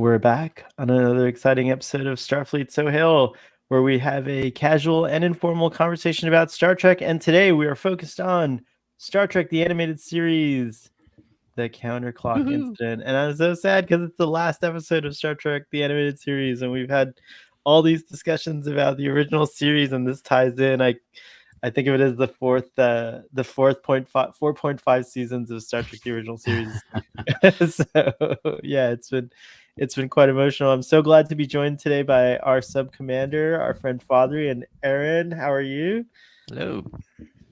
we're back on another exciting episode of Starfleet So Hail, where we have a casual and informal conversation about Star Trek. And today we are focused on Star Trek, the animated series, the Counterclock Incident. And I'm so sad because it's the last episode of Star Trek, the animated series, and we've had all these discussions about the original series, and this ties in. I think of it as the 4.5 seasons of Star Trek: The Original Series. So yeah, it's been quite emotional. I'm so glad to be joined today by our sub commander, our friend Father and Aaron. How are you? Hello.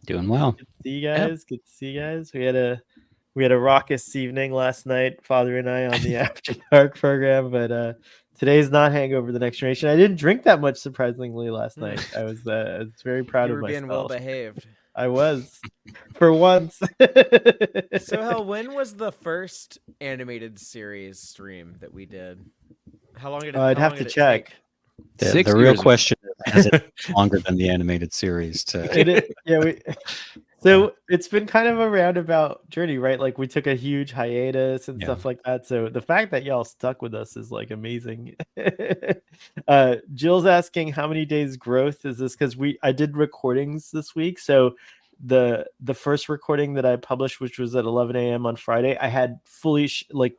Doing well. Good to see you guys. Yep. Good to see you guys. We had a raucous evening last night, Father and I, on the After Dark program, but today's not Hangover: The Next Generation. I didn't drink that much, surprisingly, last night. I was very proud of myself. You were being well behaved. I was, for once. So, Hal, when was the first animated series stream that we did? How long did it? I'd have to check. The real question is, has it longer than the animated series? So it's been kind of a roundabout journey, right? Like we took a huge hiatus and stuff like that. So the fact that y'all stuck with us is like amazing. Jill's asking how many days growth is this? Because I did recordings this week. So the first recording that I published, which was at 11 a.m. on Friday, I had fully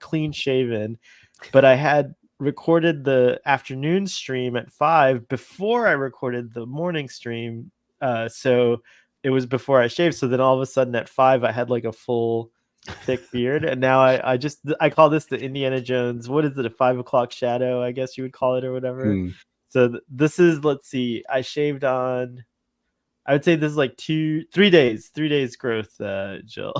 clean shaven, but I had recorded the afternoon stream at 5 before I recorded the morning stream. So it was before I shaved. So then all of a sudden at 5, I had like a full thick beard. And now I call this the Indiana Jones. What is it? A 5 o'clock shadow, I guess you would call it, or whatever. So this is, let's see, I shaved on, I would say this is like 3 days growth, Jill.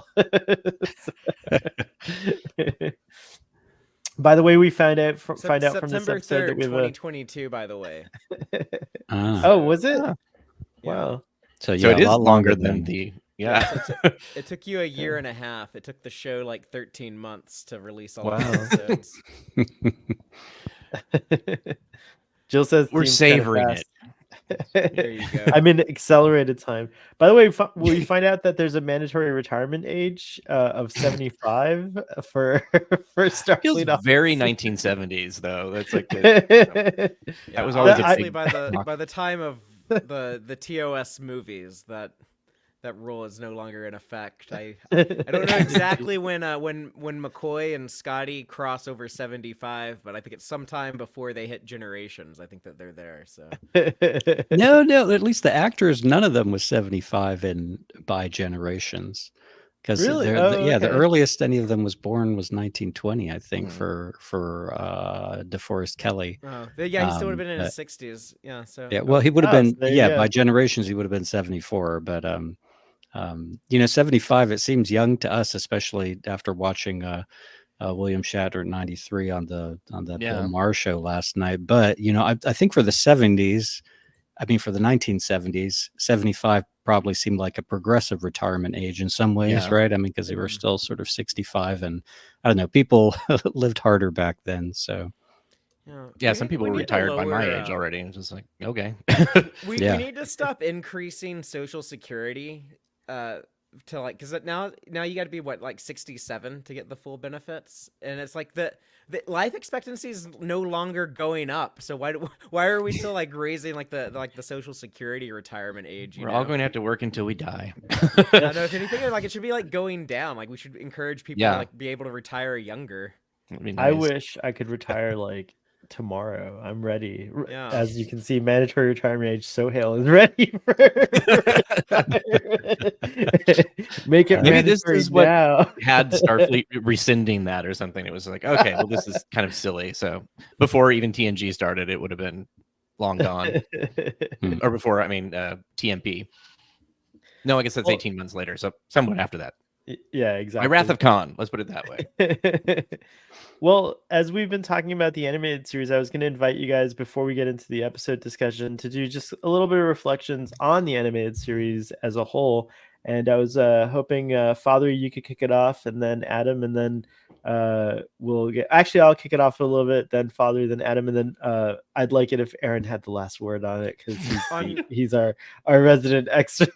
By the way, we find out from this episode that we have 2022, by the way. Oh, was it? Wow. So it is a lot longer than the it took you a year and a half. It took the show like 13 months to release all the episodes. Jill says we're savoring it. There you go. I'm in accelerated time. By the way, will you find out that there's a mandatory retirement age of 75 for Starfleet? Feels very 1970s though. That's like that was always by the time of the TOS movies that rule is no longer in effect. I don't know exactly when McCoy and Scotty cross over 75, but I think it's sometime before they hit Generations. I think that they're there. So no, at least the actors, none of them was 75 by Generations. Because really? The earliest any of them was born was 1920, I think, for DeForest Kelley. Oh, yeah, he still would have been in his 60s. Yeah, so well, he would have been by Generations he would have been 74, but 75 it seems young to us, especially after watching William Shatner at 93 on the Bill Maher show last night. But I think for the 70s, for the 1970s, 75 probably seemed like a progressive retirement age in some ways, right? Because they were still sort of 65, and I don't know, people lived harder back then. So some people were retired by my age already. It's just like, okay. We need to stop increasing Social Security to because now you got to be what, 67 to get the full benefits, and it's like the life expectancy is no longer going up. So why are we still raising the Social Security retirement age? We're all going to have to work until we die. No, if anything, it should be going down. We should encourage people to be able to retire younger. I wish I could retire tomorrow. I'm ready. As you can see, mandatory retirement age Sohail is ready for make it maybe this is what now. Had Starfleet rescinding that or something. It was like, okay, well, this is kind of silly. So before even TNG started, it would have been long gone. Or before, TMP. No, I guess that's 18 months later. So somewhat after that. Yeah, exactly. My Wrath of Khan. Let's put it that way. Well, as we've been talking about the animated series, I was going to invite you guys, before we get into the episode discussion, to do just a little bit of reflections on the animated series as a whole. And I was hoping, Father, you could kick it off, and then Adam, and then we'll get. Actually, I'll kick it off a little bit, then Father, then Adam, and then I'd like it if Aaron had the last word on it, because he's our resident expert.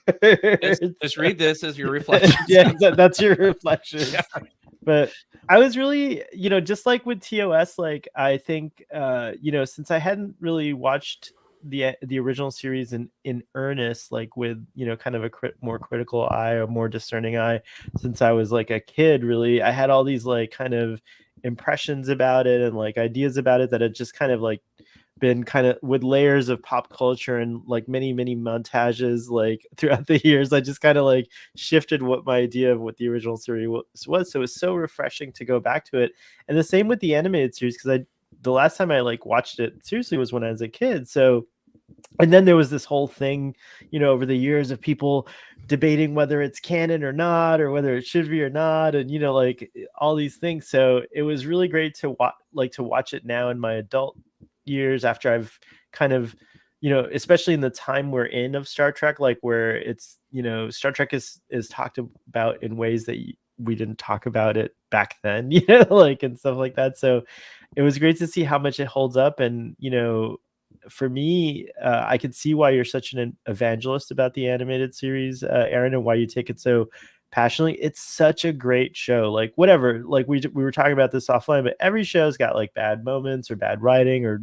Just read this as your reflection. Yeah, that's your reflection. Yeah. But I was really, just like with TOS, like I think, since I hadn't really watched the original series in earnest, like with kind of a more critical eye, a more discerning eye, since I was like a kid, really, I had all these like kind of impressions about it and like ideas about it that had just kind of like been kind of with layers of pop culture and like many montages like throughout the years. I just kind of like shifted what my idea of what the original series was. So it was so refreshing to go back to it. And the same with the animated series, because the last time I like watched it seriously was when I was a kid. So and then there was this whole thing, over the years of people debating whether it's canon or not, or whether it should be or not, and like all these things. So it was really great to watch it now in my adult years, after I've kind of, especially in the time we're in of Star Trek, like where it's, Star Trek is talked about in ways that we didn't talk about it back then, like and stuff like that. So it was great to see how much it holds up. And for me, I could see why you're such an evangelist about the animated series, Aaron, and why you take it so passionately. It's such a great show. Like whatever, like we were talking about this offline, but every show's got like bad moments or bad writing, or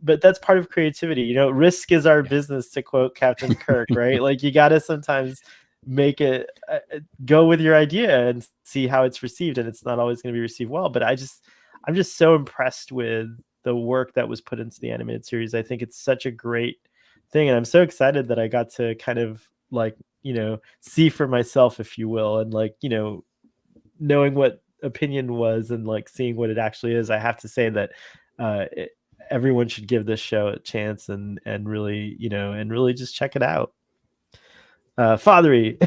but that's part of creativity. Risk is our business, to quote Captain Kirk, right? Like you got to sometimes make it go with your idea and see how it's received, and it's not always going to be received well. But I'm just so impressed with the work that was put into the animated series. I think it's such a great thing, and I'm so excited that I got to kind of like see for myself, if you will, and like knowing what opinion was and like seeing what it actually is. I have to say that everyone should give this show a chance and really and really just check it out. Fathery.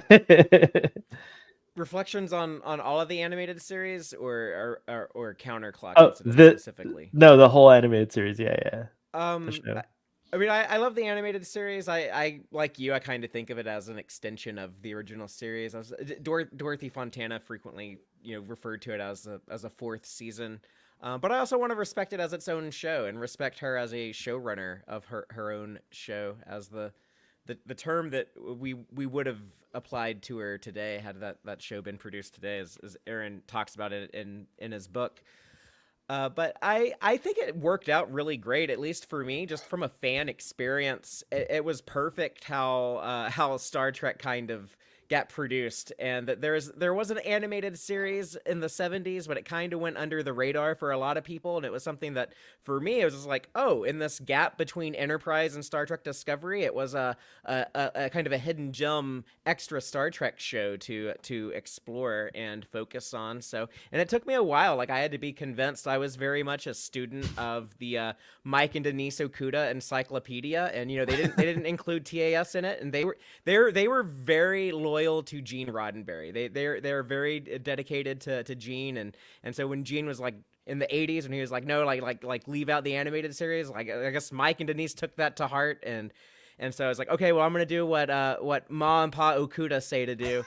Reflections on all of the animated series, or counterclocking specifically? No, the whole animated series. Yeah. I mean, I love the animated series. I like you. I kind of think of it as an extension of the original series. Dorothy Fontana frequently, referred to it as a fourth season. But I also want to respect it as its own show and respect her as a showrunner of her own show, as the term that we would have applied to her today had that show been produced today, as Aaron talks about it in his book. But I think it worked out really great, at least for me, just from a fan experience. It was perfect how Star Trek kind of got produced, and that there was an animated series in the 70s, but it kind of went under the radar for a lot of people. And it was something that, for me, it was just like, oh, in this gap between Enterprise and Star Trek Discovery, it was a kind of a hidden gem extra Star Trek show to explore and focus on. So, and it took me a while. Like, I had to be convinced. I was very much a student of the Mike and Denise Okuda encyclopedia, and they didn't include TAS in it, and they were very loyal to Gene Roddenberry. They're very dedicated to Gene, and so when Gene was like in the 80s, and he was like, no, like leave out the animated series, like I guess Mike and Denise took that to heart, and so I was like, okay, well, I'm gonna do what Ma and Pa Okuda say to do.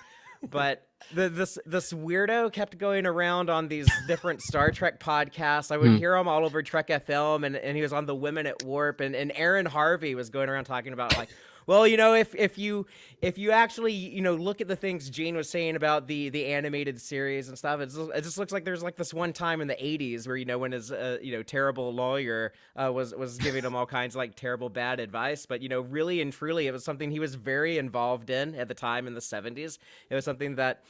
But this weirdo kept going around on these different Star Trek podcasts. I would hear him all over Trek FM, and he was on the Women at Warp, and Aaron Harvey was going around talking about like, well, if you actually look at the things Gene was saying about the animated series and stuff, it just looks like there's like this one time in the 80s where when his terrible lawyer was giving him all kinds of like terrible bad advice, but really and truly it was something he was very involved in at the time in the 70s. It was something that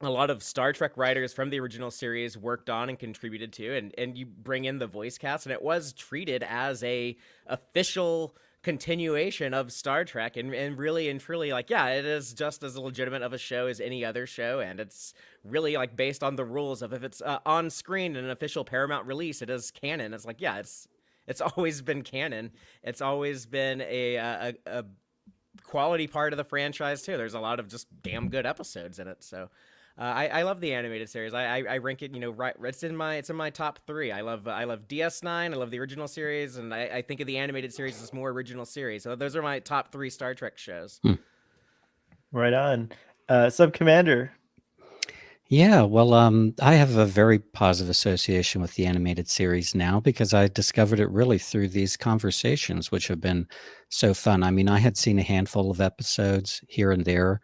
a lot of Star Trek writers from the original series worked on and contributed to, and you bring in the voice cast, and it was treated as a official continuation of Star Trek, and really and truly, like, yeah, it is just as legitimate of a show as any other show, and it's really like based on the rules of if it's on screen in an official Paramount release, it is canon. It's like, yeah, it's always been canon. It's always been a quality part of the franchise too. There's a lot of just damn good episodes in it, so. I love the animated series. I rank it, right. It's in my top 3. I love DS9. I love the original series, and I think of the animated series as more original series. So those are my top 3 Star Trek shows. Right on. Sub Commander. Yeah, well, I have a very positive association with the animated series now because I discovered it really through these conversations, which have been so fun. I mean, I had seen a handful of episodes here and there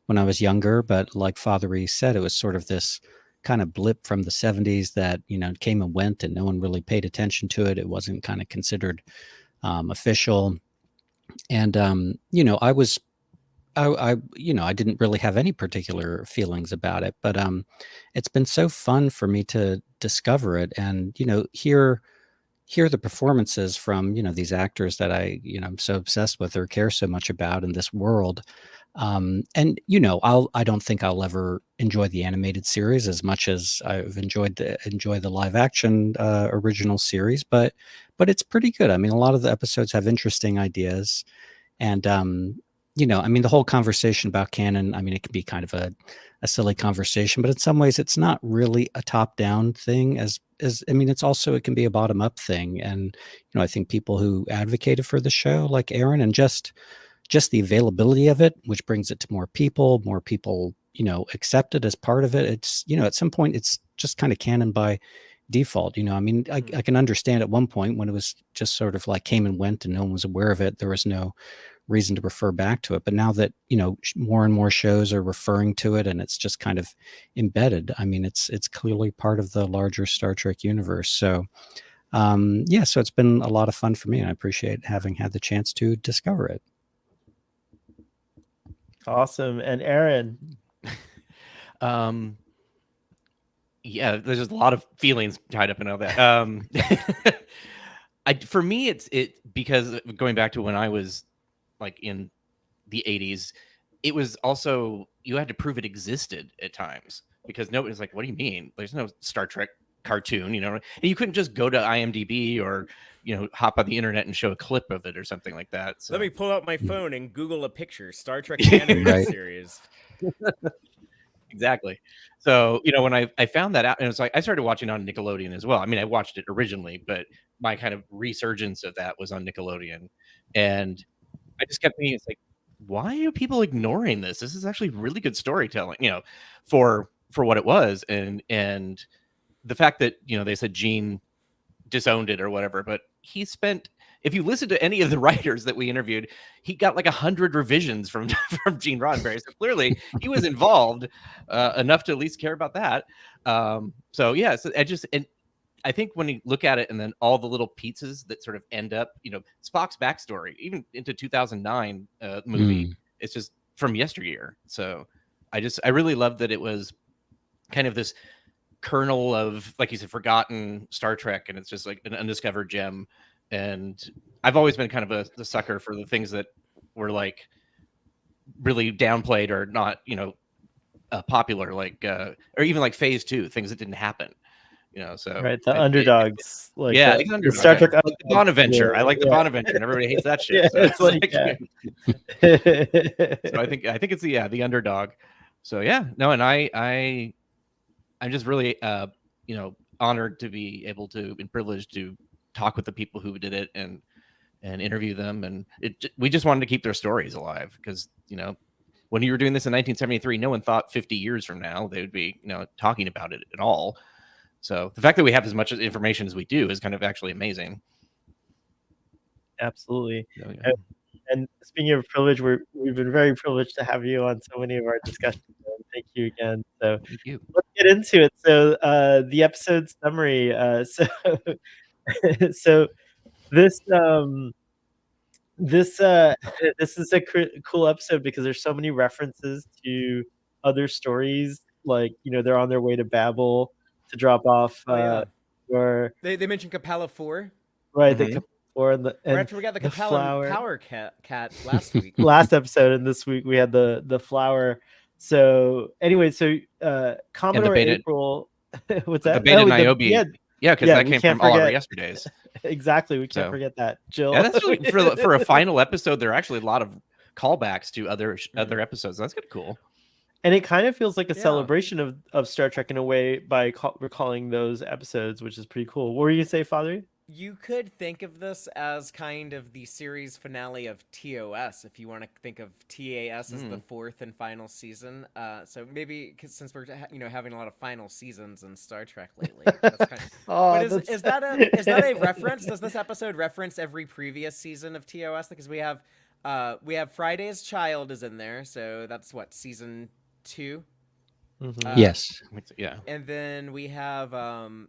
when I was younger, but like Father E said, it was sort of this kind of blip from the 70s that, you know, came and went and no one really paid attention to it. It wasn't kind of considered official. And, you know, I didn't really have any particular feelings about it, but it's been so fun for me to discover it and, you know, hear the performances from, you know, these actors that I'm so obsessed with or care so much about in this world. And, you know, I don't think I'll ever enjoy the animated series as much as I've enjoyed the live action original series, but it's pretty good. I mean, a lot of the episodes have interesting ideas. And, you know, I mean, the whole conversation about canon, I mean, it can be kind of a silly conversation, but in some ways it's not really a top down thing I mean, it can be a bottom up thing. And, you know, I think people who advocated for the show, like Aaron, and just the availability of it, which brings it to more people, you know, accept it as part of it. It's, you know, at some point it's just kind of canon by default. You know, I mean, I can understand at one point when it was just sort of like came and went and no one was aware of it, there was no reason to refer back to it. But now that, you know, more and more shows are referring to it and it's just kind of embedded, I mean, it's clearly part of the larger Star Trek universe. So yeah, so it's been a lot of fun for me and I appreciate having had the chance to discover it. Awesome. And Aaron? Yeah, there's just a lot of feelings tied up in all that. For me, it's because going back to when I was like in the 80s, it was also, you had to prove it existed at times because nobody's like, what do you mean? There's no Star Trek cartoon, you know, and you couldn't just go to IMDb or, you know, hop on the internet and show a clip of it or something like that. So let me pull out my phone and Google a picture, Star Trek animated series. Exactly. So, you know, when I found that out, and it's like I started watching on Nickelodeon as well. I mean, I watched it originally, but my kind of resurgence of that was on Nickelodeon. And I just kept thinking, it's like, why are people ignoring this? This is actually really good storytelling, you know, for what it was. And the fact that, you know, they said Gene disowned it or whatever, but he spent, if you listen to any of the writers that we interviewed, he got like 100 revisions from Gene Roddenberry. So clearly he was involved enough to at least care about that. So yeah, so I think when you look at it and then all the little pieces that sort of end up, you know, Spock's backstory, even into 2009 movie, it's just from yesteryear. So I really love that it was kind of this kernel of, like you said, forgotten Star Trek, and it's just like an undiscovered gem. And I've always been kind of the sucker for the things that were like really downplayed or not, you know, popular, like or even like Phase 2, things that didn't happen, you know. So right, the underdogs, like yeah, the Star Trek, like the Bonaventure. I like the Bonaventure, and everybody hates that shit. So it's like, so I think it's the underdog. So yeah, no, and I'm just really you know, honored to be able to and privileged to talk with the people who did it and interview them, and we just wanted to keep their stories alive because, you know, when you were doing this in 1973, no one thought 50 years from now they would be, you know, talking about it at all. So the fact that we have as much information as we do is kind of actually amazing. Absolutely. So, yeah. And speaking of privilege, we've been very privileged to have you on so many of our discussions. Thank you again. So thank you. Let's get into it. So the episode summary. So this this is a cool episode because there's so many references to other stories. Like, you know, they're on their way to Babel to drop off. Or they mentioned Capella 4. Right, the Capella 4 and we got the Capella Power Cat last week. Last episode, and this week we had the flower. So anyway, Commodore April. What's that? The Beta Niobe. Yeah, because that came from all our yesterdays. Exactly, we can't forget that. Jill. Yeah, that's really, for a final episode. There are actually a lot of callbacks to other episodes. That's kind of cool. And it kind of feels like a celebration of Star Trek in a way by recalling those episodes, which is pretty cool. What were you gonna say, Father? You could think of this as kind of the series finale of TOS, if you want to think of TAS as the fourth and final season. So maybe since we're having a lot of final seasons in Star Trek lately, that's kind of. Is that a reference? Does this episode reference every previous season of TOS? Because we have Friday's Child is in there, so that's what, season 2. Yes. Yeah. And then we have All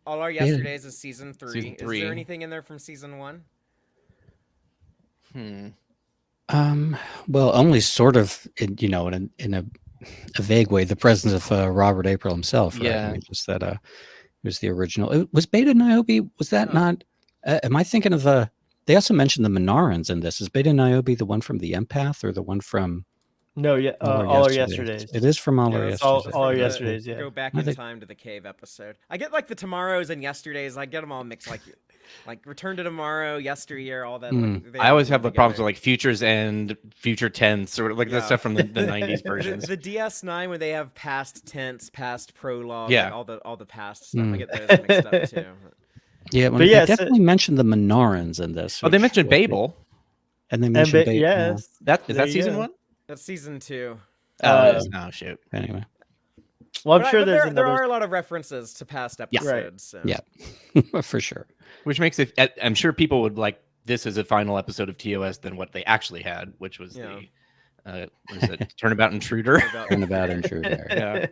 Our Yesterdays is season 3. Season 3. Is there anything in there from season 1? Well, only sort of, in a vague way, the presence of Robert April himself, right? Yeah. I mean, just that it was the original. It was Beta Niobe. Was that not? Am I thinking of the? They also mentioned the Minarans in this. Is Beta Niobe the one from the Empath or the one from? No, yeah, All Our Yesterdays. It is from All Our Yesterdays. All Our Yesterdays, yeah. Go back in time to the cave episode. I get like the Tomorrows and Yesterdays. I get them all mixed, like Return to Tomorrow, Yesteryear, all that. Like, I always have the problems with like Futures and Future Tense, sort of like the stuff from the 90s versions. The DS9 where they have past tense, past prologue, yeah, like all the past stuff. I get those mixed up too. Yeah, they definitely mentioned the Minarans in this. Oh, they mentioned Babel. And they mentioned Babel. Yes. Is that season 1? That's season 2. Oh, shoot. Anyway. Well, I'm sure there are a lot of references to past episodes. Yeah, so. yeah. For sure. Which makes it, I'm sure people would like this as a final episode of TOS than what they actually had, which was the, what is it, Turnabout Intruder? Turnabout Intruder. Yeah.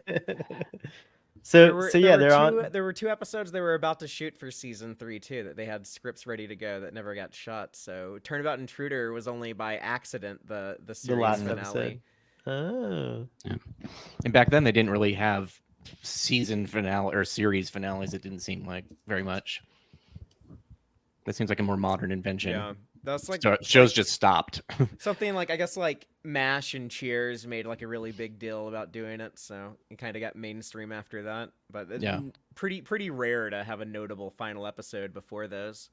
There were 2 episodes they were about to shoot for season 3 too that they had scripts ready to go that never got shot. So Turnabout Intruder was only by accident the series last finale. episode. Oh. Yeah. And back then they didn't really have season finale or series finales. It didn't seem like very much. That seems like a more modern invention. Yeah. That's like shows just stopped. Something like I guess like MASH and Cheers made like a really big deal about doing it, so it kind of got mainstream after that. But it's pretty rare to have a notable final episode before those.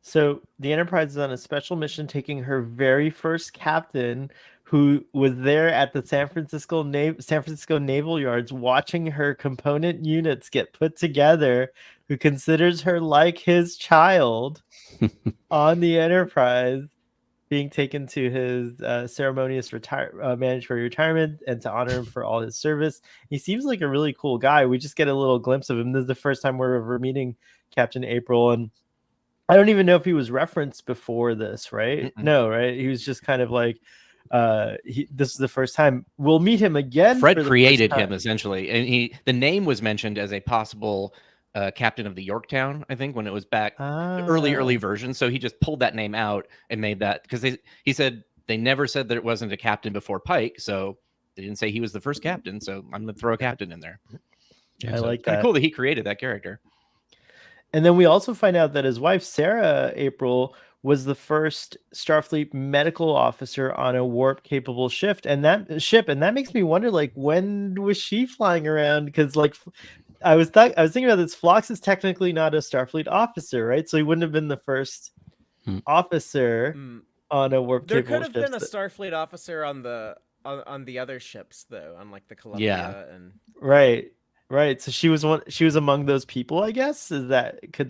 So the Enterprise is on a special mission, taking her very first captain, who was there at the San Francisco Naval Yards, watching her component units get put together, who considers her like his child, on the Enterprise, being taken to his ceremonious mandatory retirement, and to honor him for all his service. He seems like a really cool guy. We just get a little glimpse of him. This is the first time we're ever meeting Captain April, and I don't even know if he was referenced before this, right? No, right? He was just kind of like, this is the first time we'll meet him again. Fred created him essentially, and the name was mentioned as a possible captain of the Yorktown, I think, when it was back early version. So he just pulled that name out and made that, because he said they never said that it wasn't a captain before Pike, so they didn't say he was the first captain. So I'm gonna throw a captain in there. Yeah, I like that. Kind of cool that he created that character. And then we also find out that his wife, Sarah April, was the first Starfleet medical officer on a warp-capable ship, and that makes me wonder, like, when was she flying around? Because, like, I was thinking about this. Phlox is technically not a Starfleet officer, right? So he wouldn't have been the first officer on a warp-capable ship. There could have been a Starfleet officer on the other ships, though, on like the Columbia and Right. So she was among those people, I guess. Could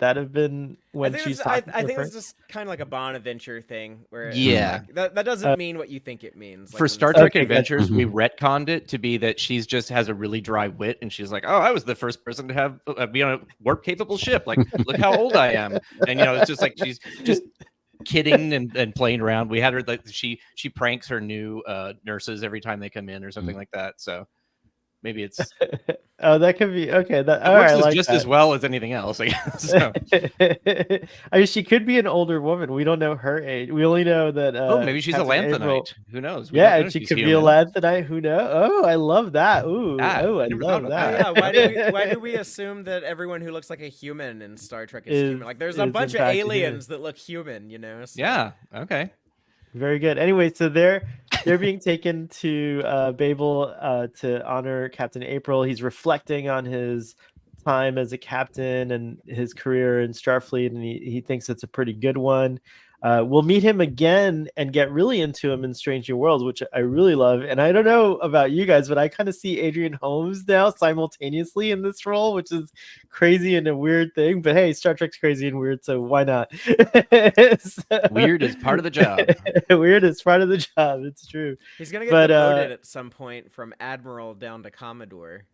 that have been when she's talking? I think it's just kind of like a Bonaventure thing where that doesn't mean what you think it means. Like for Star Trek Adventures, we retconned it to be that she's just has a really dry wit, and she's like, "Oh, I was the first person to have be on a warp capable ship. Like, look how old I am." And it's just like she's just kidding and playing around. We had her like she pranks her new nurses every time they come in or something like that. So maybe it's that could be okay. That works just as well as anything else, I guess. So. I mean, she could be an older woman. We don't know her age. We only know that. Maybe she's Captain a Lanthanite. April. Who knows? And she could be a Lanthanite. Who knows? Oh, I love that. Ooh, I love that. Yeah. Why do we assume that everyone who looks like a human in Star Trek is human? Like, there's a bunch of aliens that look human. So. Yeah. Okay. Very good. Anyway, so they're being taken to Babel to honor Captain April. He's reflecting on his time as a captain and his career in Starfleet, and he thinks it's a pretty good one. We'll meet him again and get really into him in Strange New Worlds, which I really love. And I don't know about you guys, but I kind of see Adrian Holmes now simultaneously in this role, which is crazy and a weird thing. But hey, Star Trek's crazy and weird, so why not? Weird is part of the job. Weird is part of the job. It's true. He's gonna get demoted at some point from Admiral down to Commodore.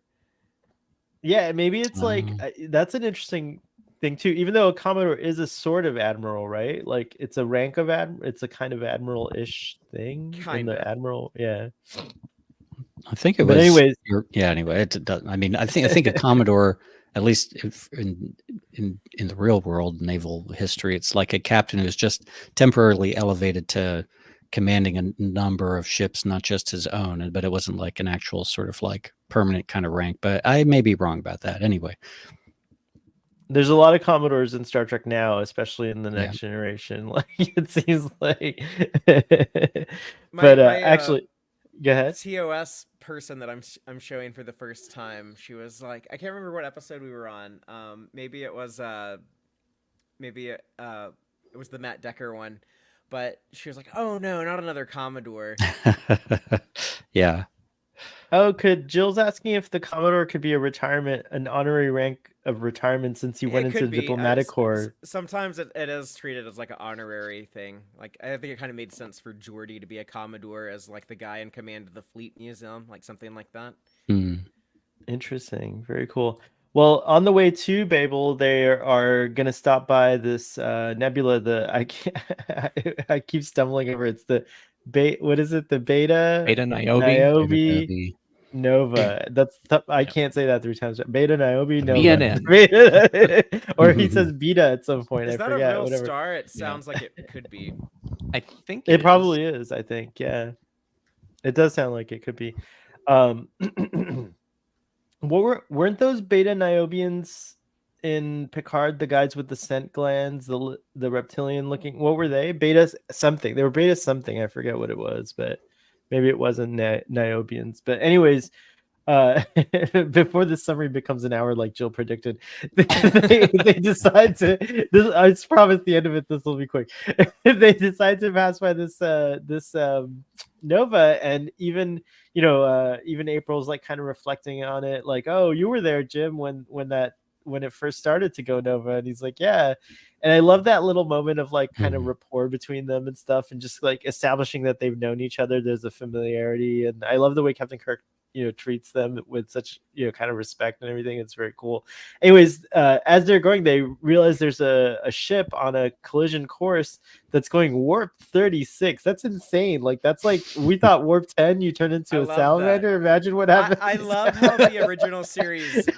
Yeah, maybe it's like that's an interesting thing too. Even though a Commodore is a sort of admiral, right? Like it's a rank of it's a kind of admiral-ish thing. Kind of admiral, yeah. I think it was. But anyways, anyway, it does. I mean, I think a Commodore, at least in the real world naval history, it's like a captain who's just temporarily elevated to commanding a number of ships, not just his own, but it wasn't like an actual sort of like permanent kind of rank. But I may be wrong about that. Anyway, there's a lot of Commodores in Star Trek now, especially in the next generation. Like it seems like, actually, go ahead. TOS person that I'm showing for the first time, she was like, I can't remember what episode we were on. Maybe it was it was the Matt Decker one, but she was like, oh no, not another Commodore. Yeah. Oh, Jill's asking if the Commodore could be an honorary rank of retirement since he went into the diplomatic corps. Sometimes it is treated as like an honorary thing. Like I think it kind of made sense for Geordi to be a Commodore as like the guy in command of the Fleet Museum, like something like that. Interesting. Very cool. Well, on the way to Babel, they are going to stop by this nebula. I keep stumbling over. It's the what is it? The Beta Niobe Nova. I can't say that 3 times. Beta Niobe Nova. Or he says Beta at some point. Is that forget, a real whatever. star? It sounds like it could be. I think it probably is. I think, yeah. It does sound like it could be. Weren't those Beta Niobians in Picard the guys with the scent glands, the reptilian looking? What were they? Beta something. They were Beta something. I forget what it was, but maybe it wasn't Niobians. But anyways, before this summary becomes an hour like Jill predicted, they decide to. I promise the end of it. This will be quick. They decide to pass by this Nova, and even April's like kind of reflecting on it, like, oh, you were there, Jim, when it first started to go Nova, and he's like, yeah. And I love that little moment of like kind of rapport between them and stuff, and just like establishing that they've known each other. There's a familiarity, and I love the way Captain Kirk treats them with such kind of respect and everything. It's very cool. Anyways, as they're going, they realize there's a ship on a collision course that's going warp 36. That's insane. Like that's like, we thought warp 10 you turn into a salamander. Imagine what happens. I love how the original series,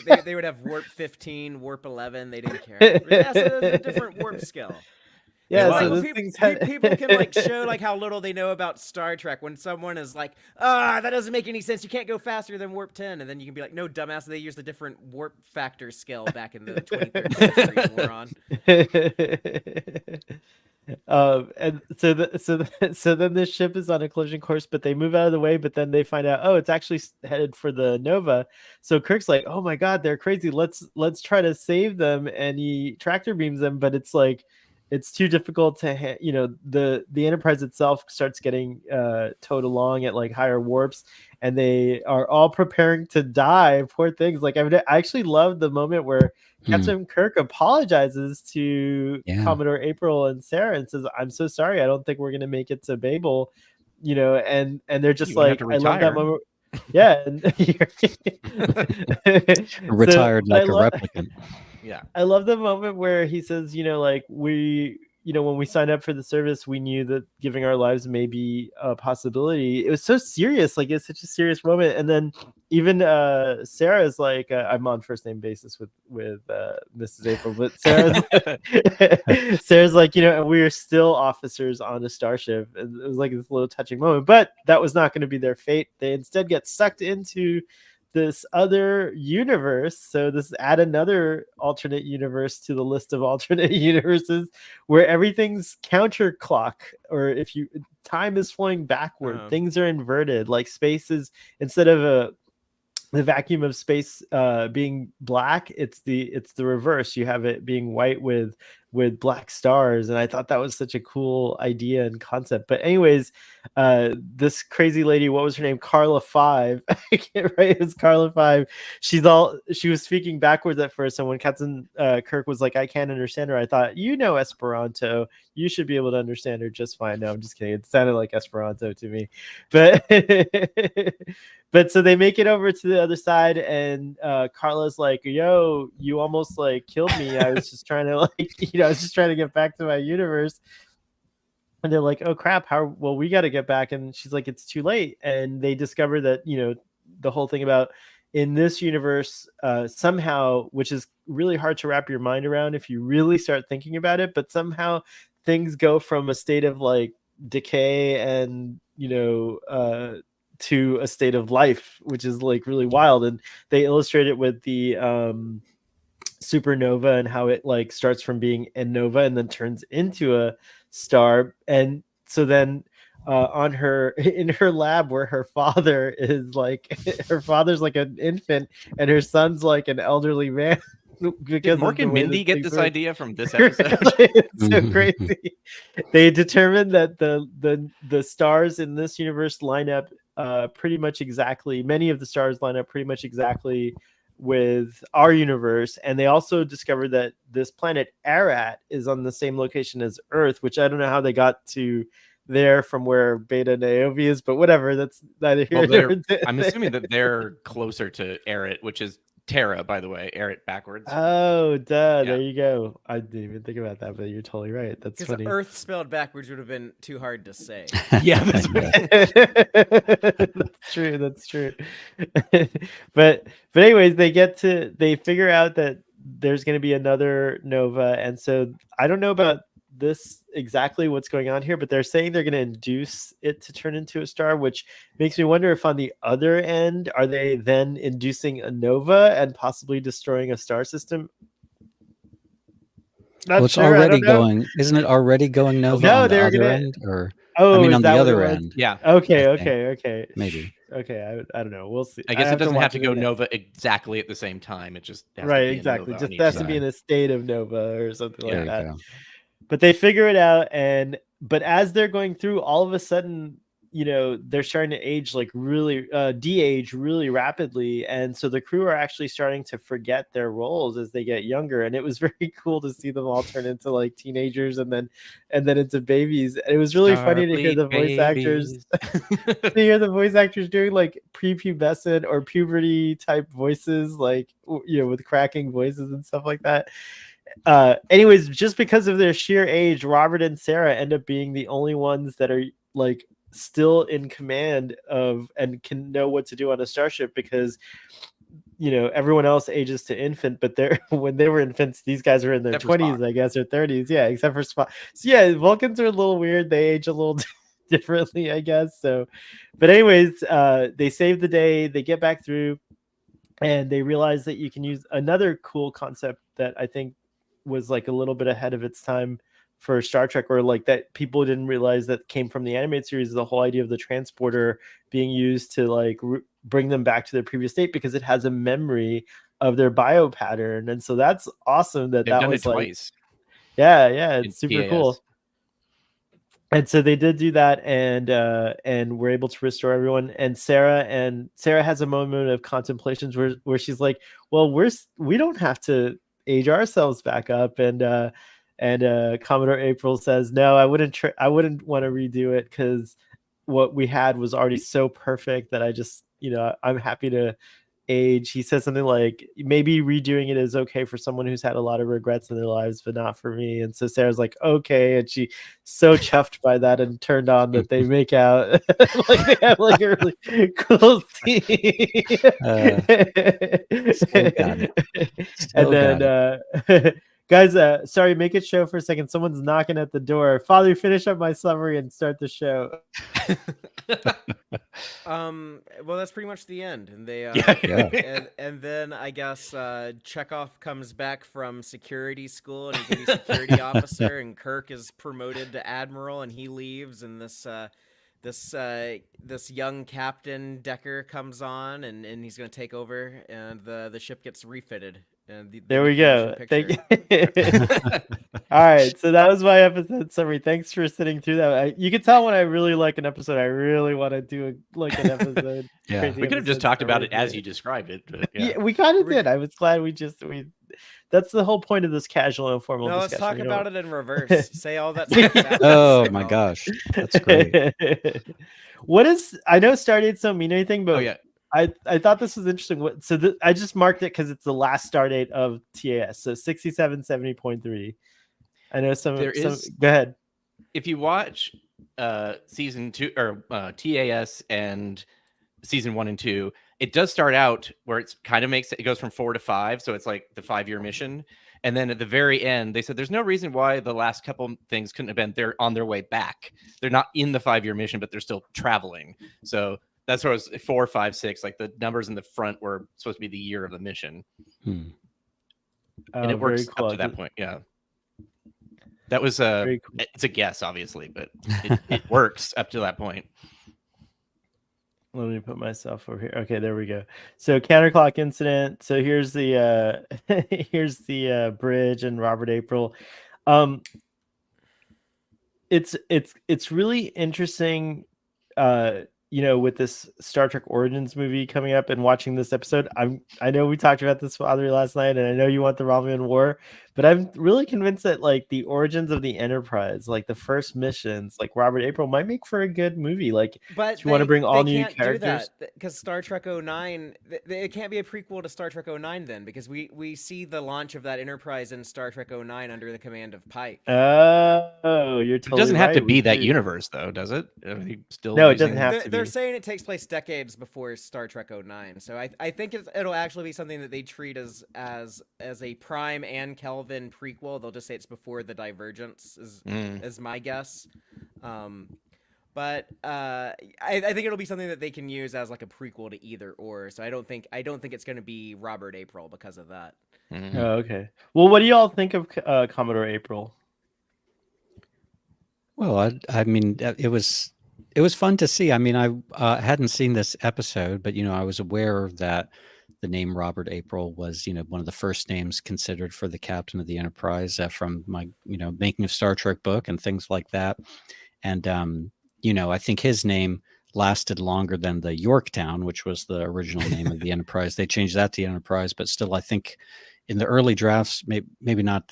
like they would have warp 15, warp 11. They didn't care. Yeah, so there's a different warp scale. Yeah, so like, people can like show like how little they know about Star Trek when someone is like, that doesn't make any sense. You can't go faster than warp 10, and then you can be like, no, dumbass, they used a different warp factor scale back in the 23rd century moron. And so then this ship is on a collision course, but they move out of the way. But then they find out, it's actually headed for the Nova. So Kirk's like, oh my god, they're crazy. Let's try to save them, and he tractor beams them, but it's like, it's too difficult to the Enterprise itself starts getting towed along at like higher warps, and they are all preparing to die. Poor things. Like I actually love the moment where Captain Kirk apologizes to Commodore April and Sarah and says, I'm so sorry, I don't think we're gonna make it to Babel, and they're just like, I love that moment. Yeah. Retired like a replicant. Yeah, I love the moment where he says, like, we, when we signed up for the service, we knew that giving our lives may be a possibility. It was so serious, like it's such a serious moment. And then even Sarah is like, I'm on first name basis with Mrs. April, but Sarah's like, we are still officers on a starship. And it was like this little touching moment, but that was not going to be their fate. They instead get sucked into this other universe. So this add another alternate universe to the list of alternate universes where everything's counterclock, or if time is flowing backward, things are inverted. Like space is, instead of the vacuum of space being black, it's the reverse. You have it being white with black stars, and I thought that was such a cool idea and concept. But anyways, this crazy lady, what was her name? Carla 5. I can't write. It was Carla 5. She was speaking backwards at first, and when Captain Kirk was like, I can't understand her, I thought, Esperanto, you should be able to understand her just fine. No, I'm just kidding. It sounded like Esperanto to me, but but so they make it over to the other side, and Carla's like, yo, you almost like killed me. I was just trying to I was just trying to get back to my universe. And they're like, oh crap, well, we got to get back. And she's like, it's too late. And they discover that, the whole thing about in this universe, somehow, which is really hard to wrap your mind around if you really start thinking about it, but somehow things go from a state of like decay and, to a state of life, which is like really wild. And they illustrate it with the supernova and how it like starts from being a nova and then turns into a star. And so then in her lab where her father is like her father's like an infant and her son's like an elderly man. Did Mork and Mindy get this idea from this episode? It's so crazy. They determined that the stars in this universe line up pretty much exactly. Many of the stars line up pretty much exactly with our universe, and they also discovered that this planet Arat is on the same location as Earth, which I don't know how they got to there from where Beta Niobe is, but whatever. That's neither here nor there. I'm assuming that they're closer to Arat, which is Terra, by the way. Arat backwards. Oh, duh! Yeah. There you go. I didn't even think about that, but you're totally right. That's funny. Because Earth spelled backwards would have been too hard to say. Yeah, that's right. That's true. but anyways, they figure out that there's going to be another nova, and so I don't know about this exactly what's going on here, but they're saying they're going to induce it to turn into a star, which makes me wonder if on the other end, are they then inducing a nova and possibly destroying a star system? Well, it's already going, isn't it already going nova on the other end? Or I mean, on the other end. Yeah. Okay. Maybe. Okay, I don't know. We'll see. I guess it doesn't have to go nova exactly at the same time. It just has right, to be exactly. Nova Just has to be in a state of nova or something like that. Go. But they figure it out, but as they're going through, all of a sudden, they're starting to age like really de-age really rapidly, and so the crew are actually starting to forget their roles as they get younger. And it was very cool to see them all turn into like teenagers and then into babies. And it was really funny to hear the voice actors doing like prepubescent or puberty type voices, like with cracking voices and stuff like that. Anyways, just because of their sheer age, Robert and Sarah end up being the only ones that are like still in command of and can know what to do on a starship, because everyone else ages to infant, but when they were infants, these guys are in their 20s, I guess, or 30s. Yeah, except for Spock. So yeah, Vulcans are a little weird. They age a little differently, I guess. So, but anyways, they save the day. They get back through, and they realize that you can use another cool concept that I think was like a little bit ahead of its time for Star Trek, or like that people didn't realize that came from the animated series, the whole idea of the transporter being used to like bring them back to their previous state, because it has a memory of their bio pattern. And so that's awesome that that was like twice. Yeah, it's super cool. And so they did do that, and we're able to restore everyone. And Sarah has a moment of contemplations where she's like, well, we don't have to age ourselves back up. And Commodore April says, no, I wouldn't want to redo it, because what we had was already so perfect that I just, I'm happy to age. He says something like, maybe redoing it is okay for someone who's had a lot of regrets in their lives, but not for me. And so Sarah's like, okay. And she so chuffed by that and turned on that they make out. Like they have like a really cool scene. And then guys, sorry, make it show for a second. Someone's knocking at the door. Father, finish up my summary and start the show. Well, that's pretty much the end. And they and then I guess Chekhov comes back from security school, and he's gonna be security officer, and Kirk is promoted to admiral, and he leaves, and this young Captain Decker comes on, and he's gonna take over, and the ship gets refitted. And there we go. Thank you. All right, so that was my episode summary. Thanks for sitting through that. You can tell when I really like an episode, I really want to do an episode. Yeah, we could have just talked about it as you described it. But yeah, we kind of did. I was glad we that's the whole point of this casual, informal discussion. Let's talk about it in reverse. Say all that stuff. Oh my gosh, that's great. I know Stardate don't mean anything, but yeah. I thought this was interesting. So I just marked it because it's the last start date of TAS. So 6770.3. I know some. Go ahead. if you watch season 2 or TAS and season 1 and 2, it does start out where it's kind of it goes from 4 to 5, so it's like the 5-year mission. And then at the very end, they said there's no reason why the last couple things couldn't have been they're on their way back. They're not in the 5-year mission, but they're still traveling. So that's what it was 4, 5, 6. Like the numbers in the front were supposed to be the year of the mission. And it works cool. Up to that point. Yeah. That was cool. It's a guess, obviously, but it works up to that point. Let me put myself over here. Okay, there we go. So counterclock incident. So here's the here's the bridge and Robert April. It's really interesting. You know, with this Star Trek Origins movie coming up and watching this episode, I know we talked about this Father last night, and I know you want the Romulan War, but I'm really convinced that like the origins of the Enterprise, like the first missions, like Robert April might make for a good movie. Like, but you want to bring all new characters because Star Trek 09, it can't be a prequel to Star Trek 09 then, because we see the launch of that Enterprise in Star Trek 09 under the command of Pike. Oh, you're totally It doesn't have right. to be that universe, though, does it? No, it doesn't have to be. They're saying it takes place decades before Star Trek 09, so I think it'll actually be something that they treat as a Prime and Kelvin prequel. They'll just say it's before the Divergence is my guess. But I think it'll be something that they can use as like a prequel to either or. So I don't think it's going to be Robert April because of that. Oh, okay. Well, what do y'all think of Commodore April? Well, I mean, it was fun to see. I mean, I hadn't seen this episode, but I was aware that the name Robert April was, one of the first names considered for the captain of the Enterprise from my, Making of Star Trek book and things like that. And, I think his name lasted longer than the Yorktown, which was the original name of the Enterprise. They changed that to the Enterprise, but still, I think in the early drafts, maybe not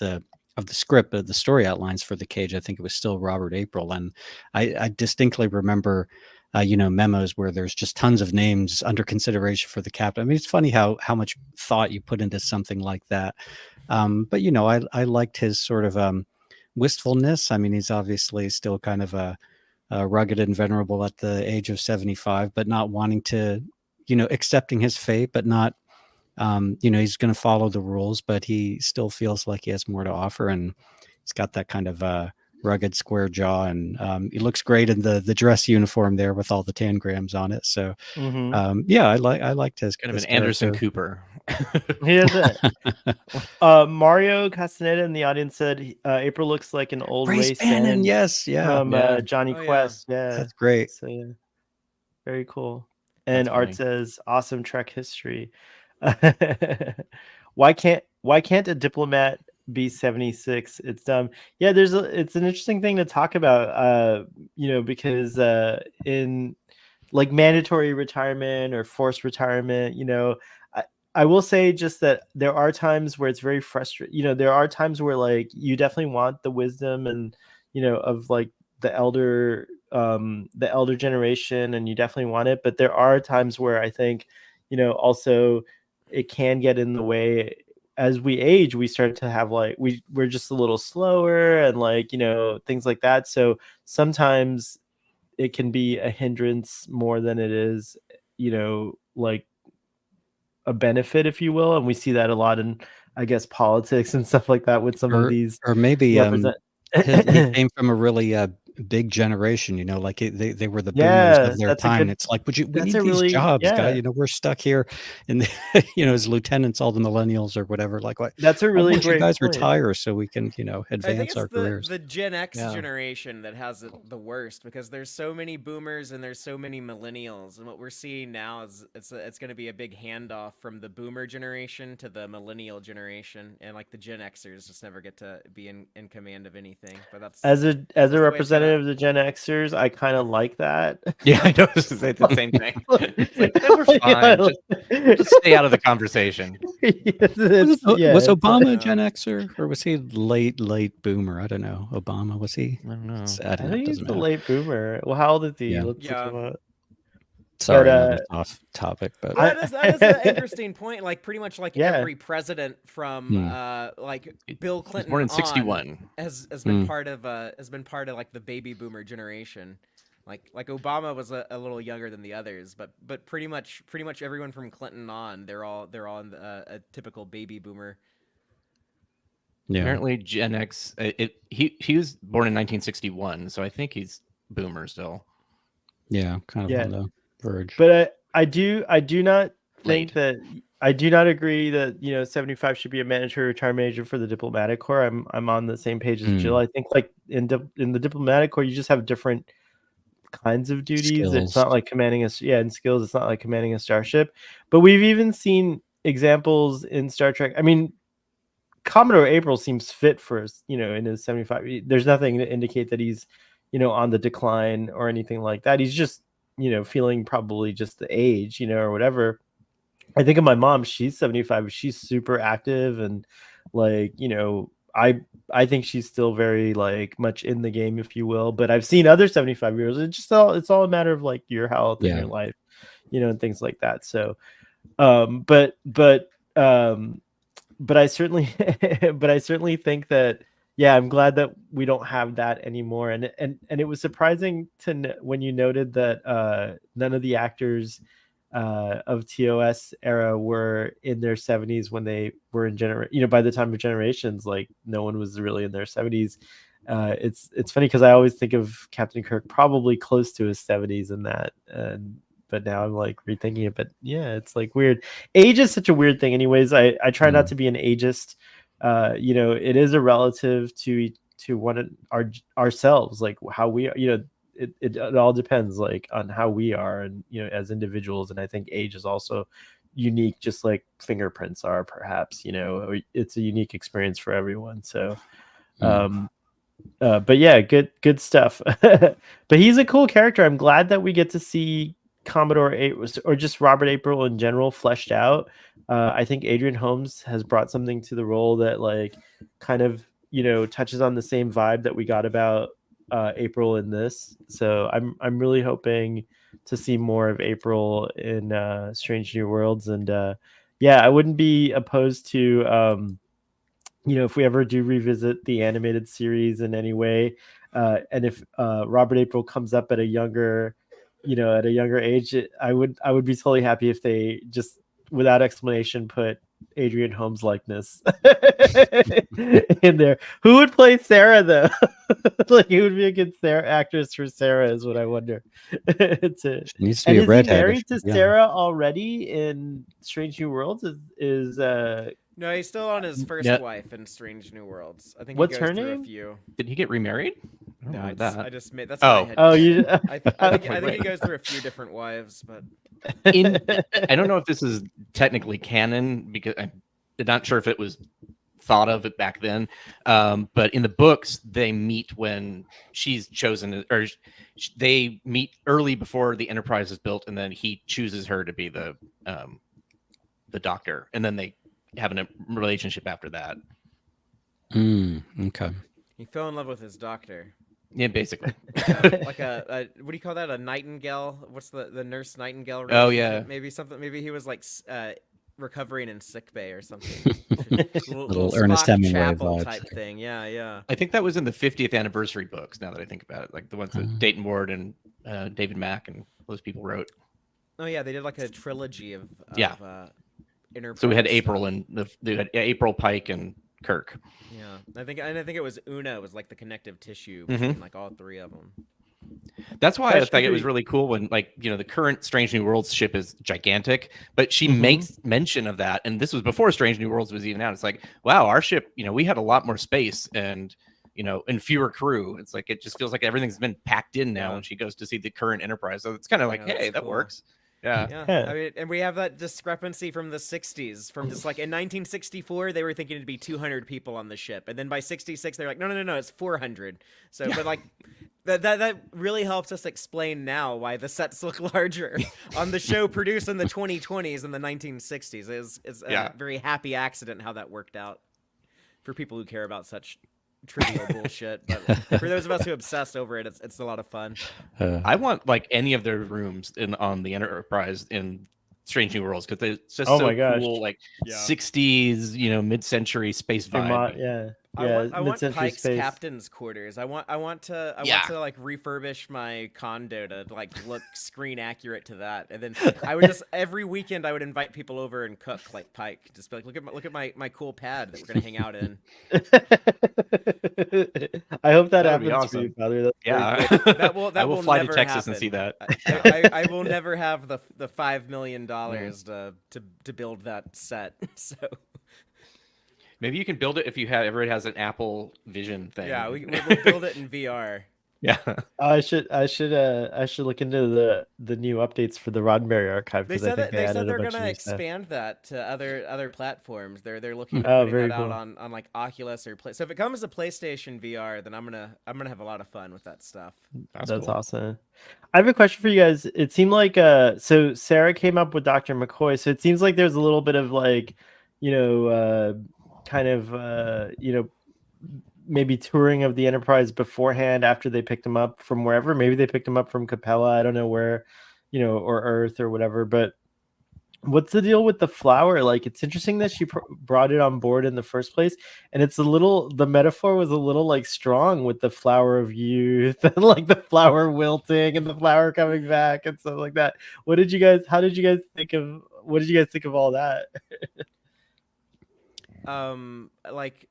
of the script, but the story outlines for the Cage, I think it was still Robert April. And I distinctly remember, memos where there's just tons of names under consideration for the captain. I mean, it's funny how much thought you put into something like that. But, I liked his sort of wistfulness. I mean, he's obviously still kind of rugged and venerable at the age of 75, but not wanting to, accepting his fate, but not, he's going to follow the rules, but he still feels like he has more to offer. And he's got that kind of rugged square jaw, and he looks great in the dress uniform there with all the tangrams on it. So yeah, I liked his kind of an Anderson Cooper. He is it. Mario Castaneda in the audience said April looks like an old Ray Spannon. Yes, yeah, from Johnny Quest. Yeah, that's great. So yeah, very cool. And Art says awesome Trek history. Why can't a diplomat be 76? It's dumb. Yeah, it's an interesting thing to talk about, because in like mandatory retirement or forced retirement, I will say just that there are times where it's very frustrating. There are times where like you definitely want the wisdom and of like the elder generation, and you definitely want it, but there are times where I think also it can get in the way. As we age, we start to have like we're just a little slower and like things like that. So sometimes it can be a hindrance more than it is like a benefit, if you will. And we see that a lot in, I guess, politics and stuff like that with some of these. Or maybe he came from a really big generation, like they were the boomers of their time. It's like, we need these jobs, guy. We're stuck here, and as lieutenants, all the millennials or whatever. Like, what? That's a really great. You guys point. retire so we can, advance our careers. The Gen X generation that has it the worst, because there's so many boomers and there's so many millennials, and what we're seeing now is it's going to be a big handoff from the boomer generation to the millennial generation, and like the Gen Xers just never get to be in command of anything. But that's as a representative of the Gen Xers, I kind of like that. Yeah, I know. This is the same thing. We're fine. Just stay out of the conversation. Was Obama a Gen Xer, or was he late boomer? I don't know. Obama, was he? I don't know. I think he's the late boomer. Well, how old is he? Yeah. Let's look him up. Sorry, another off topic, but that is an interesting point. Like pretty much like Yeah. every president from like Bill Clinton born in on 61 has been part of like the baby boomer generation. Like Obama was a little younger than the others, but pretty much everyone from Clinton on, they're all in a typical baby boomer. yeah. Apparently Gen X. He was born in 1961, so I think he's boomer still. Yeah, kind of on the verge. But I do not think that I do not agree that 75 should be a mandatory retirement age for the diplomatic corps. I'm on the same page as Jill. I think like in the diplomatic corps, you just have different kinds of duties. Skills. It's not like commanding and skills. It's not like commanding a starship. But we've even seen examples in Star Trek. I mean, Commodore April seems fit for in his 75. There's nothing to indicate that he's on the decline or anything like that. He's just feeling probably just the age or whatever. I think of my mom, she's 75, she's super active, and like I think she's still very like much in the game, if you will. But I've seen other 75-year-olds. It's all a matter of like your health and your life, and things like that. So but I certainly think that I'm glad that we don't have that anymore. And it was surprising when you noted that none of the actors of TOS era were in their 70s when they were in by the time of Generations. Like no one was really in their 70s. It's funny because I always think of Captain Kirk probably close to his 70s in that, but now I'm like rethinking it. But yeah, it's like weird. Age is such a weird thing. Anyways, I try not to be an ageist. It is a relative to one ourselves, like how we are. It all depends like on how we are and as individuals. And I think age is also unique, just like fingerprints are, perhaps. It's a unique experience for everyone. So, but yeah, good stuff. But he's a cool character. I'm glad that we get to see Commodore April, or just Robert April in general, fleshed out. I think Adrian Holmes has brought something to the role that like kind of touches on the same vibe that we got about April in this. So I'm really hoping to see more of April in Strange New Worlds. And I wouldn't be opposed to if we ever do revisit the animated series in any way, and if Robert April comes up at a younger age, I would be totally happy if they just without explanation put Adrian Holmes likeness in there. Who would play Sarah though? Like who would be a good Actress for Sarah is what I wonder. She needs to be a redhead. Married to Sarah already in Strange New Worlds? Is No, he's still on his first wife in Strange New Worlds. I think. What's he goes her through name? A few. Did he get remarried? I just made that's. You. I think he goes through a few different wives, but. I don't know if this is technically canon because I'm not sure if it was thought of it back then. But in the books, they meet when she's chosen, or they meet early before the Enterprise is built, and then he chooses her to be the doctor, and then they have a relationship after that. Okay. He fell in love with his doctor. Yeah, basically. Like a what do you call that? A nightingale? What's the nurse nightingale? Oh yeah. Maybe something. Maybe he was like recovering in sickbay or something. little Ernest Hemingway vibes type thing. Yeah. I think that was in the 50th anniversary books. Now that I think about it, like the ones that Dayton Ward and David Mack and those people wrote. Oh yeah, they did like a trilogy of Enterprise. So we had April and they had April, Pike, and Kirk. Yeah, I think it was Una was like the connective tissue between like all three of them. That's why I think it was really cool when the current Strange New Worlds ship is gigantic, but she makes mention of that, and this was before Strange New Worlds was even out. It's like, wow, our ship, we had a lot more space and and fewer crew. It's like it just feels like everything's been packed in now when she goes to see the current Enterprise. So it's kind of like, hey, that cool. works. Yeah. I mean, and we have that discrepancy from the 60s. From just like in 1964, they were thinking it'd be 200 people on the ship, and then by 66, they're like, no, it's 400. So, but like that really helps us explain now why the sets look larger on the show produced in the 2020s and the 1960s. It's a very happy accident how that worked out for people who care about such trivial bullshit. But for those of us who obsess over it, it's a lot of fun. I want like any of their rooms on the Enterprise in Strange New Worlds because it's just Oh so my gosh. cool, like Yeah. 60s, mid-century space vibe. Yeah. I want mid-century Pike's space. captain's quarters. I want to like refurbish my condo to like look screen accurate to that, and then I would just every weekend I would invite people over and cook like Pike. Just be like, look at my cool pad that we're gonna hang out in. I hope that That'd be happens for you, awesome. Father. That's Yeah, That will fly to never Texas happen. and see that. I will never have the $5 million to build that set. So maybe you can build it if everybody has an Apple Vision thing. yeah, we'll build it in VR. Yeah. I should look into the new updates for the Roddenberry archive. They said they're gonna expand that to other platforms. They're looking at putting very that cool. out on like Oculus or Play. So if it comes to PlayStation VR, then I'm gonna have a lot of fun with that stuff. That's That's cool. awesome. I have a question for you guys. It seemed like so Sarah came up with Dr. McCoy. So it seems like there's a little bit of like, kind of maybe touring of the Enterprise beforehand after they picked him up from wherever. Maybe they picked him up from Capella. I don't know where, or Earth or whatever. But what's the deal with the flower? Like, it's interesting that she brought it on board in the first place. And the metaphor was a little like strong with the flower of youth and like the flower wilting and the flower coming back and stuff like that. What did you guys think of all that? Like,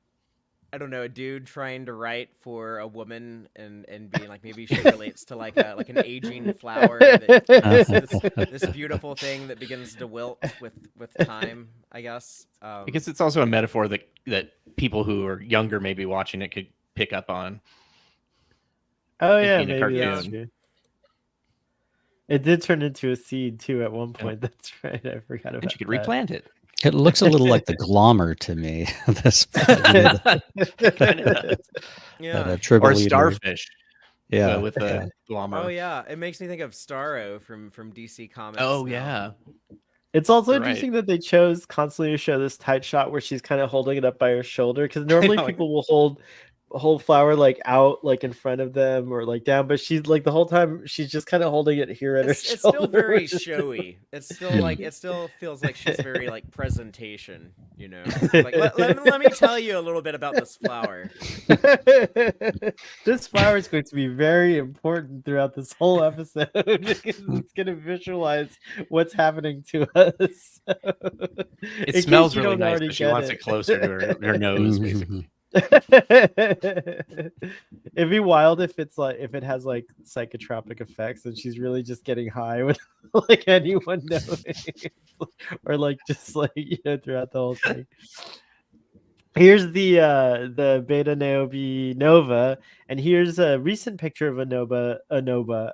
I don't know, a dude trying to write for a woman and being like, maybe she relates to like an aging flower, this beautiful thing that begins to wilt with time, I guess. I guess it's also a metaphor that people who are younger maybe watching it could pick up on. Oh yeah, in a maybe that's cartoon. true. It did turn into a seed too at one point. Yeah. That's right. I forgot about and you could that. replant it. It looks a little like the Glommer to me. This Yeah. Or a starfish. Yeah. With the Glommer. Oh yeah, it makes me think of Starro from DC Comics. Oh now. yeah. It's also You're interesting that they chose constantly to show this tight shot where she's kind of holding it up by her shoulder, because normally people will hold flower like out like in front of them or like down, but she's like the whole time she's just kind of holding it here at her shoulder. It's still very showy. It's still like it still feels like she's very like presentation, Like, let me tell you a little bit about this flower. This flower is going to be very important throughout this whole episode because it's going to visualize what's happening to us. It smells really nice, but she wants it closer to her nose, basically. It'd be wild if it has like psychotropic effects and she's really just getting high with like anyone knowing, or like just like throughout the whole thing. Here's the Beta Niobe Nova, and here's a recent picture of a Nova.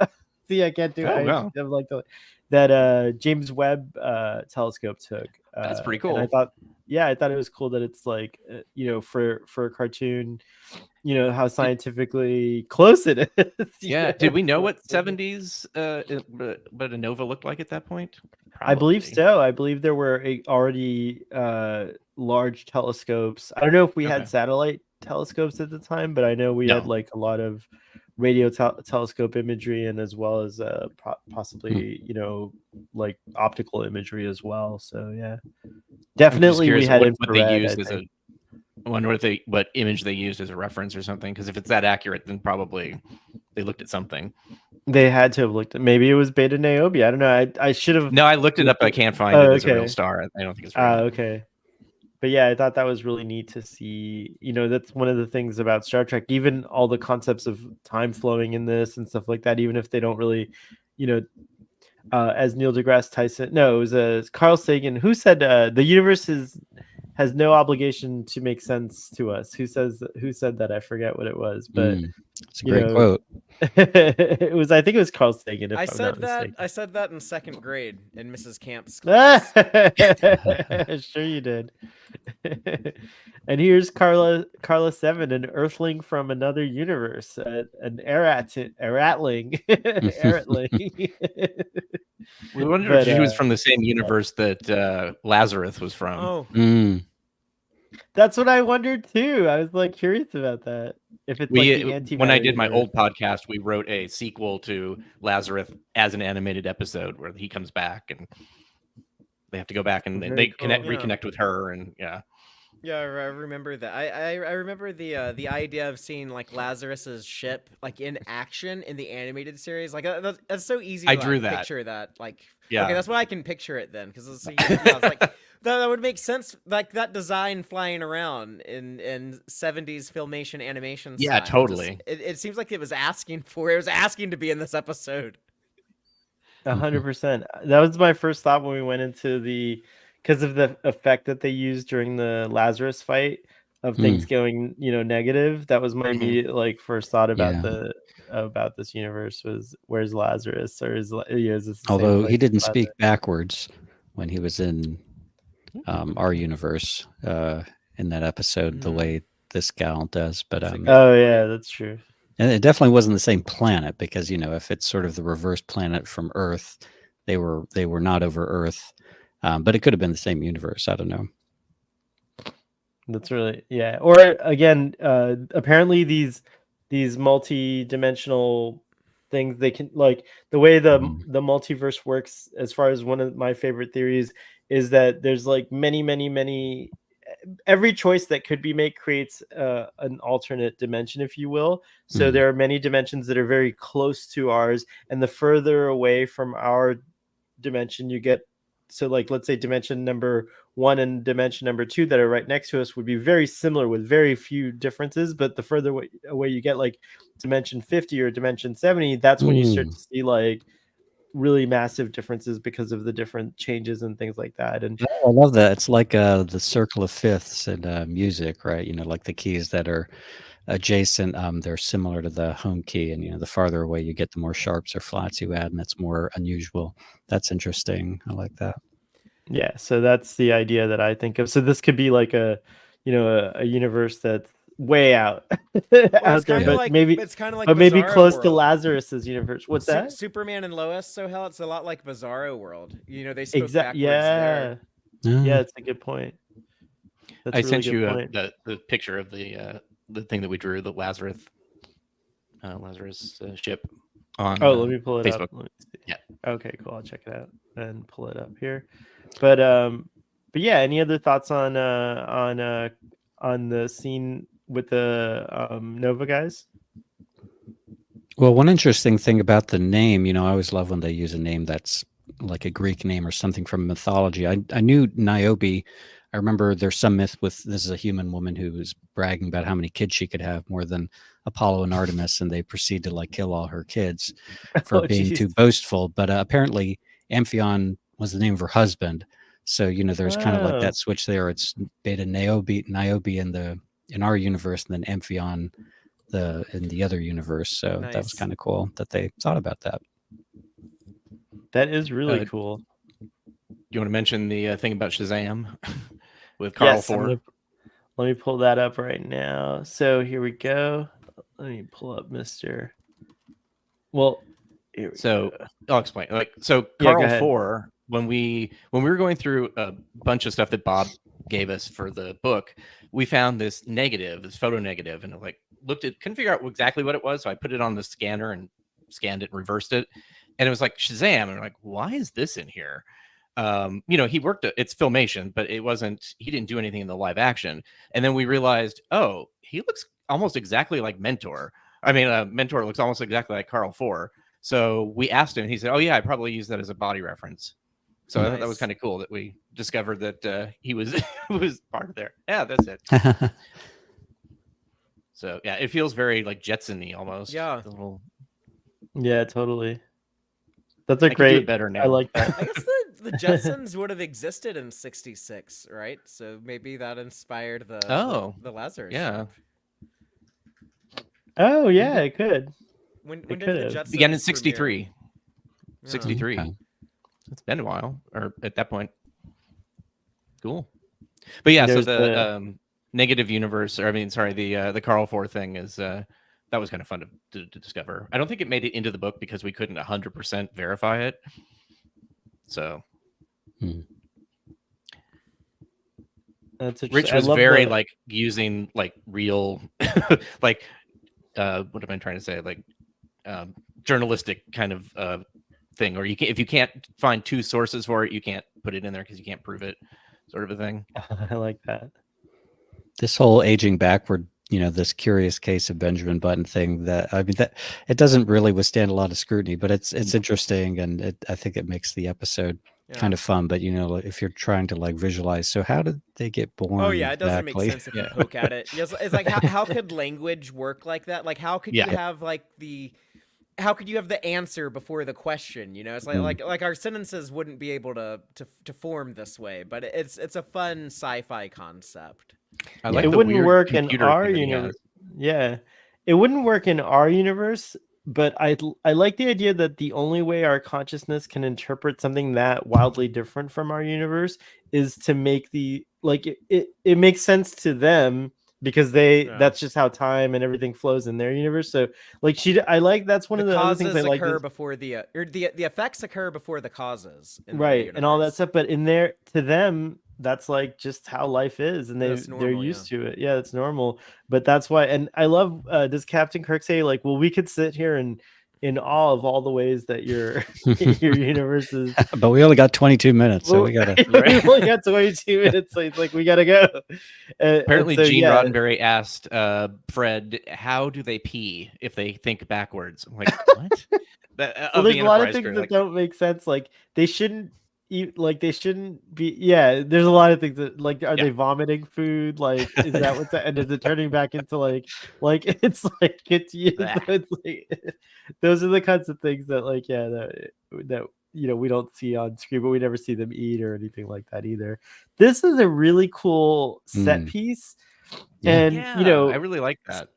See, I can't do it. Wow. Like that James Webb telescope took. That's pretty cool. And I thought it was cool that it's like for a cartoon, how scientifically close it is. Yeah. Did we know what 70s but a Nova looked like at that point? Probably. I believe so. I believe there were already large telescopes. I don't know if we had satellite telescopes at the time, but I know we had like a lot of radio telescope imagery, and as well as possibly like optical imagery as well. So yeah, definitely we had what they used as I wonder what image they used as a reference or something, because if it's that accurate, then probably they looked at something. They had to have looked at, maybe it was Beta Niobe. I don't know. I should have. No, I looked it up. I can't find it as a real star. I don't think it's real. Okay. But yeah, I thought that was really neat to see. That's one of the things about Star Trek, even all the concepts of time flowing in this and stuff like that, even if they don't really, as Neil deGrasse Tyson, no, it was Carl Sagan who said the universe has no obligation to make sense to us. Who said that? I forget what it was, but it's a great quote. It was, I think it was Carl Sagan. I said that in second grade in Mrs. Camp's class. Sure you did. And here's Carla 7, an Earthling from another universe, an Eratling. We wondered if she was from the same universe that Lazarus was from. Oh. That's what I wondered too. I was like curious about that. If it's like the anti. When I did my old podcast, we wrote a sequel to Lazarus as an animated episode where he comes back and they have to go back and they reconnect with her, and yeah. Yeah, I remember that. I remember the idea of seeing like Lazarus's ship like in action in the animated series. Like that's so easy. I to, drew like, that. Picture that. Like yeah. Okay, that's why I can picture it then, because it's like that would make sense. Like that design flying around in 70s filmation animation. Yeah, style. totally. It seems like it was asking to be in this episode. 100%. That was my first thought when we went into because of the effect that they used during the Lazarus fight of things going, negative. That was my immediate first thought about this universe was, where's Lazarus, or is this although he didn't speak backwards when he was in our universe in that episode the way this gal does, but oh yeah, that's true. And it definitely wasn't the same planet, because if it's sort of the reverse planet from Earth, they were not over Earth, but it could have been the same universe. I don't know. That's really Or again, apparently these multi-dimensional things, they can the way the multiverse works. As far as one of my favorite theories is that there's many. Every choice that could be made creates an alternate dimension, if you will. So there are many dimensions that are very close to ours, and the further away from our dimension you get, so let's say dimension number 1 and dimension number 2 that are right next to us would be very similar with very few differences, but the further away you get, like dimension 50 or dimension 70, that's when you start to see really massive differences because of the different changes and things like that. And I love that. It's like the circle of fifths in music, right? Like the keys that are adjacent, they're similar to the home key, and the farther away you get, the more sharps or flats you add, and that's more unusual. That's interesting. I like that. Yeah, so that's the idea that I think of. So this could be like a universe that's way out out there, but maybe it's kind of like, but maybe close World. to Lazarus's universe. What's that? Superman and Lois. So hell, it's a lot like Bizarro World. They spoke backwards there. Yeah, it's a good point. That's I sent you the picture of the thing that we drew, the Lazarus ship on. Let me pull it Facebook. up. Yeah. Okay, cool. I'll check it out and pull it up here. But yeah, any other thoughts on the scene with the Nova guys? Well, one interesting thing about the name, I always love when they use a name that's like a Greek name or something from mythology. I knew Niobe. I remember there's some myth with this is a human woman who was bragging about how many kids she could have, more than Apollo and Artemis, and they proceed to kill all her kids for being too boastful. But apparently Amphion was the name of her husband. So, there's kind of like that switch there. It's Beta Niobe in our universe, and then Amphion in the other universe. So nice. That was kind of cool that they thought about that. That is really cool. You want to mention the thing about Shazam with Carl Ford? Let me pull that up right now. So here we go. Let me pull up Mr. Well, so I'll explain. Carl Ford, when we were going through a bunch of stuff that Bob gave us for the book, we found this photo negative, and couldn't figure out exactly what it was. So I put it on the scanner and scanned it and reversed it. And it was like Shazam. And we're why is this in here? He worked it's filmation, but he didn't do anything in the live action. And then we realized, he looks almost exactly like Mentor. I mean, Mentor looks almost exactly like Carl Ford. So we asked him, and he said, I probably use that as a body reference. So nice. That was kind of cool that we discovered that he was part of there. Yeah, that's it. So yeah, it feels very Jetson-y almost. Yeah. Yeah, totally. That's a great. Better now. I like that. I guess the Jetsons would have existed in '66, right? So maybe that inspired the Lazarus. Yeah. Ship. Oh yeah, it could. When did the Jetsons began in '63? Yeah. 63. Okay. It's been a while, or at that point. Cool. But yeah, so the negative universe, the Carl Ford thing is that was kind of fun to discover. I don't think it made it into the book because we couldn't 100% verify it. So That's Rich was very like using like real, like what am I trying to say? Like journalistic kind of thing, or if you can't find two sources for it, you can't put it in there because you can't prove it, sort of a thing. I like that. This whole aging backward, this curious case of Benjamin Button thing, that it doesn't really withstand a lot of scrutiny, but it's interesting, and I think it makes the episode kind of fun. But if you're trying to like visualize, so how did they get born? Oh yeah, it doesn't exactly? make sense if you poke at it. It's like how could language work like that? Like how could you have like how could you have the answer before the question? It's like our sentences wouldn't be able to form this way. But it's a fun sci-fi concept. I like it wouldn't work in our universe. Yeah, it wouldn't work in our universe. But I like the idea that the only way our consciousness can interpret something that wildly different from our universe is to make it makes sense to them, because that's just how time and everything flows in their universe. So like I like that's one of the other things I like. Before the effects occur before the causes, right, and all that stuff. But to them, that's like just how life is, and they're used to it. Yeah, it's normal. But that's why, and I love. Does Captain Kirk say like, well, we could sit here and in awe of all the ways that your universe is, but we only got 22 minutes, so we gotta. We only got 22 minutes. So it's like we gotta go. Apparently, Gene Roddenberry asked Fred, "How do they pee if they think backwards?" I'm like, what? Well, there's a lot of things that don't make sense. Like they shouldn't eat. Like they shouldn't be. Yeah, there's a lot of things that like. Are they vomiting food? Like is that what's that? And is it turning back into like it's like it's like those are the kinds of things that like that we don't see on screen, but we never see them eat or anything like that either. This is a really cool set piece, and I really like that.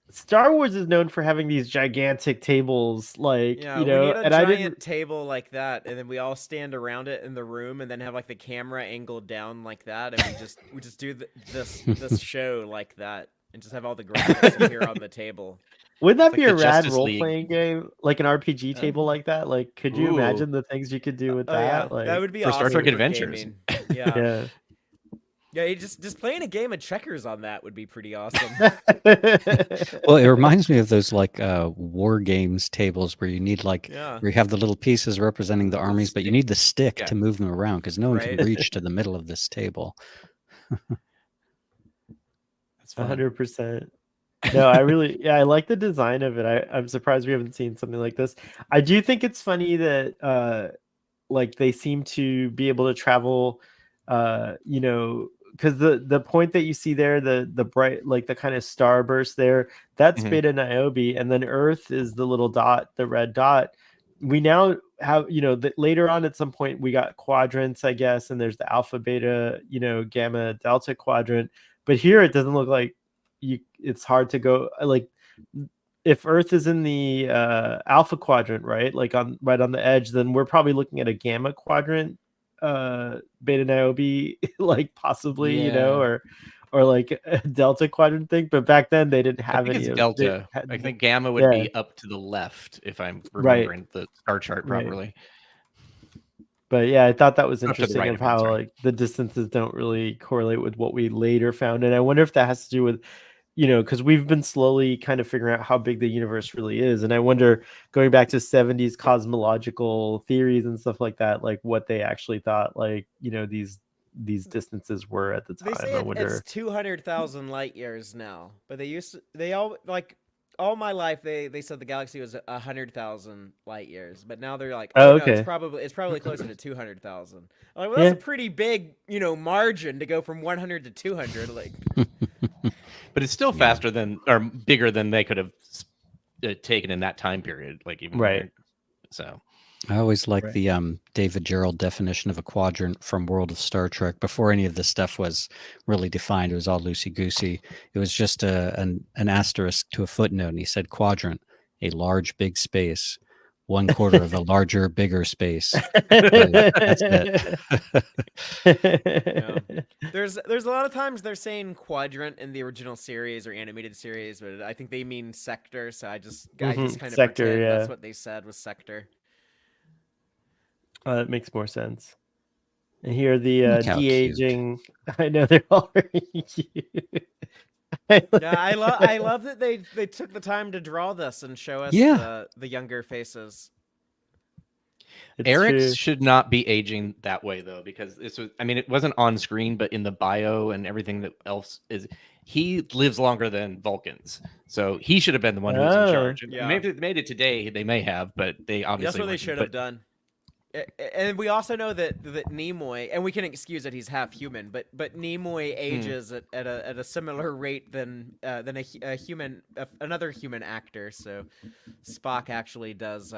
Star Wars is known for having these gigantic tables, like we need a giant table like that, and then we all stand around it in the room, and then have like the camera angled down like that, and we just do this show like that, and just have all the graphics here on the table. Wouldn't that be a rad role-playing game, like an RPG table like that? Like, could you imagine the things you could do with that? Yeah. Like, that would be for awesome Star Trek Adventures. Yeah. Yeah, just playing a game of checkers on that would be pretty awesome. Well, it reminds me of those like war games tables where you need where you have the little pieces representing the armies, but you need the stick to move them around because no one can reach to the middle of this table. That's 100%. No, I like the design of it. I'm surprised we haven't seen something like this. I do think it's funny that like they seem to be able to travel, because the point that you see there, the bright, like the kind of starburst there, that's Beta Niobe, and then Earth is the little dot, the red dot. We now have, later on at some point we got quadrants, I guess, and there's the alpha, beta, gamma, delta quadrant. But here it doesn't look like it's hard to go, like if Earth is in the alpha quadrant, right, like right on the edge, then we're probably looking at a gamma quadrant, Beta Niobe, like possibly, or like a delta quadrant thing. But back then they didn't have any of delta. I think gamma would be up to the left if I'm remembering the star chart properly. But yeah, I thought that was interesting of how like the distances don't really correlate with what we later found. And I wonder if that has to do with, because we've been slowly kind of figuring out how big the universe really is. And I wonder, going back to 70s cosmological theories and stuff like that, like what they actually thought, like, these distances were at the time. They say it's 200,000 light years now, but all my life they said the galaxy was 100,000 light years, but now they're like, no, it's probably closer to 200,000. Like, well, that's a pretty big, margin to go from 100 to 200. Like, but it's still faster than or bigger than they could have taken in that time period. Like even so. I always like the David Gerald definition of a quadrant from World of Star Trek. Before any of this stuff was really defined, it was all loosey-goosey. It was just an asterisk to a footnote, and he said quadrant, a large, big space, 1/4 of a larger, bigger space. That's it. There's a lot of times they're saying quadrant in the original series or animated series, but I think they mean sector, so I just kind of pretend that's what they said was sector. That makes more sense. And here the Look how de-aging. I know they're all very cute. Yeah, I love that they took the time to draw this and show us the younger faces. Eric's should not be aging that way though, because this was, I mean, it wasn't on screen, but in the bio and everything that else is, he lives longer than Vulcans, so he should have been the one who was in charge. Yeah. Maybe if they made it today, they may have, but they obviously that's what they should have done. And we also know that Nimoy, and we can excuse that he's half human, but Nimoy ages at a similar rate than a human, another human actor. So Spock actually does.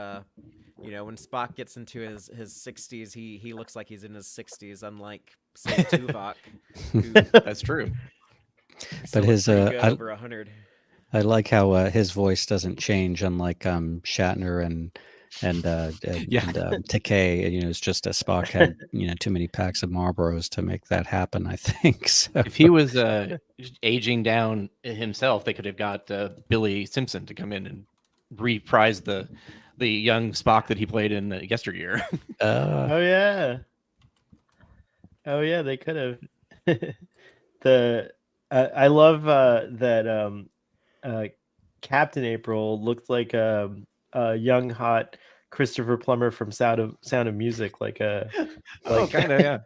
When Spock gets into his 60s, he looks like he's in his 60s, unlike say Tuvok. That's true. But his over 100. I like how his voice doesn't change, unlike Shatner and Takei. It's just a Spock had too many packs of Marlboros to make that happen, I think. So. If he was aging down himself, they could have got Billy Simpson to come in and reprise the young Spock that he played in Yesteryear. Oh yeah, they could have. I love that Captain April looked like a young hot Christopher Plummer from Sound of Music, kind of, yeah.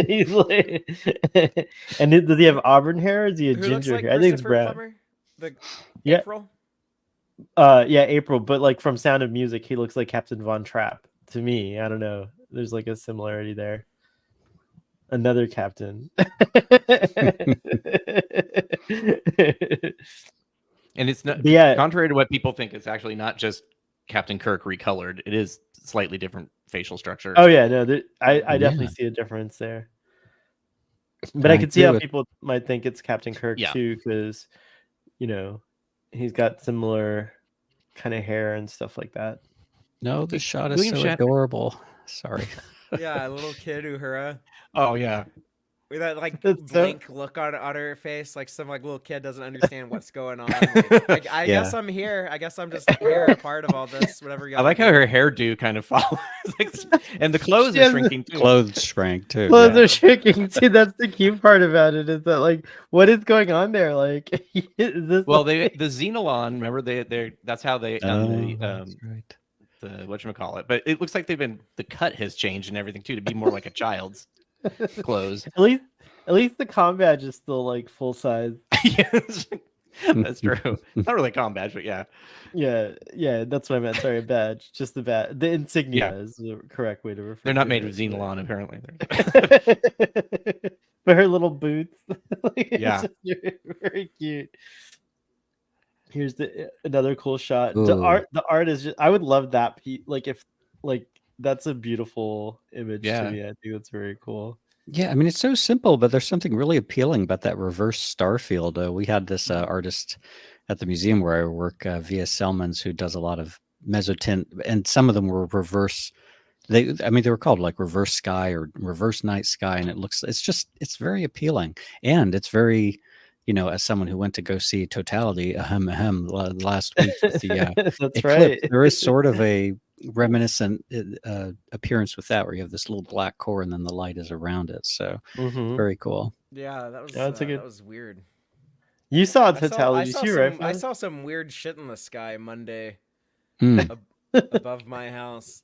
He's like, and does he have auburn hair? Or is he a ginger like hair? I think it's brown. Plummer? April. April, but like from Sound of Music, he looks like Captain Von Trapp to me. I don't know. There's like a similarity there. Another captain. And it's not contrary to what people think, it's actually not just Captain Kirk recolored. It is slightly different facial structure. Oh yeah, no, I definitely see a difference there. But I could see how people might think it's Captain Kirk too, because he's got similar kind of hair and stuff like that. No, the shot is so adorable. Sorry. Yeah, a little kid Uhura. Oh yeah. With that blank look on her face, like some little kid doesn't understand what's going on. I guess I'm here. I guess I'm just here, a part of all this. Whatever. I like how her hairdo kind of follows, and the clothes are shrinking too. Clothes shrank too. Clothes are shrinking too. That's the cute part about it. Is that what is going on there? Is this well, the Xenolon. Remember, that's how they that's right. The whatchamacallit. But it looks like the cut has changed and everything too, to be more like a child's clothes. At least the comm badge is still full size. Yes, that's true. Not really a comm badge, but yeah, that's what I meant. Sorry, a badge, just the insignia is the correct way to refer. They're not made of Xenolon, apparently. But her little boots, it's very cute. Here's another cool shot. Ooh. The art is just. I would love that. That's a beautiful image to me. I think that's very cool. Yeah, I mean, it's so simple, but there's something really appealing about that reverse Starfield. We had this artist at the museum where I work, Via Selmans, who does a lot of mezzotint, and some of them were reverse. They were called reverse sky or reverse night sky, and it's very appealing, and it's very, as someone who went to go see Totality last week with the that's Eclipse, right. There is sort of a reminiscent appearance with that, where you have this little black core and then the light is around it. So very cool. Yeah, that was that was weird. You saw Totality too, right? I saw some weird shit in the sky Monday above my house.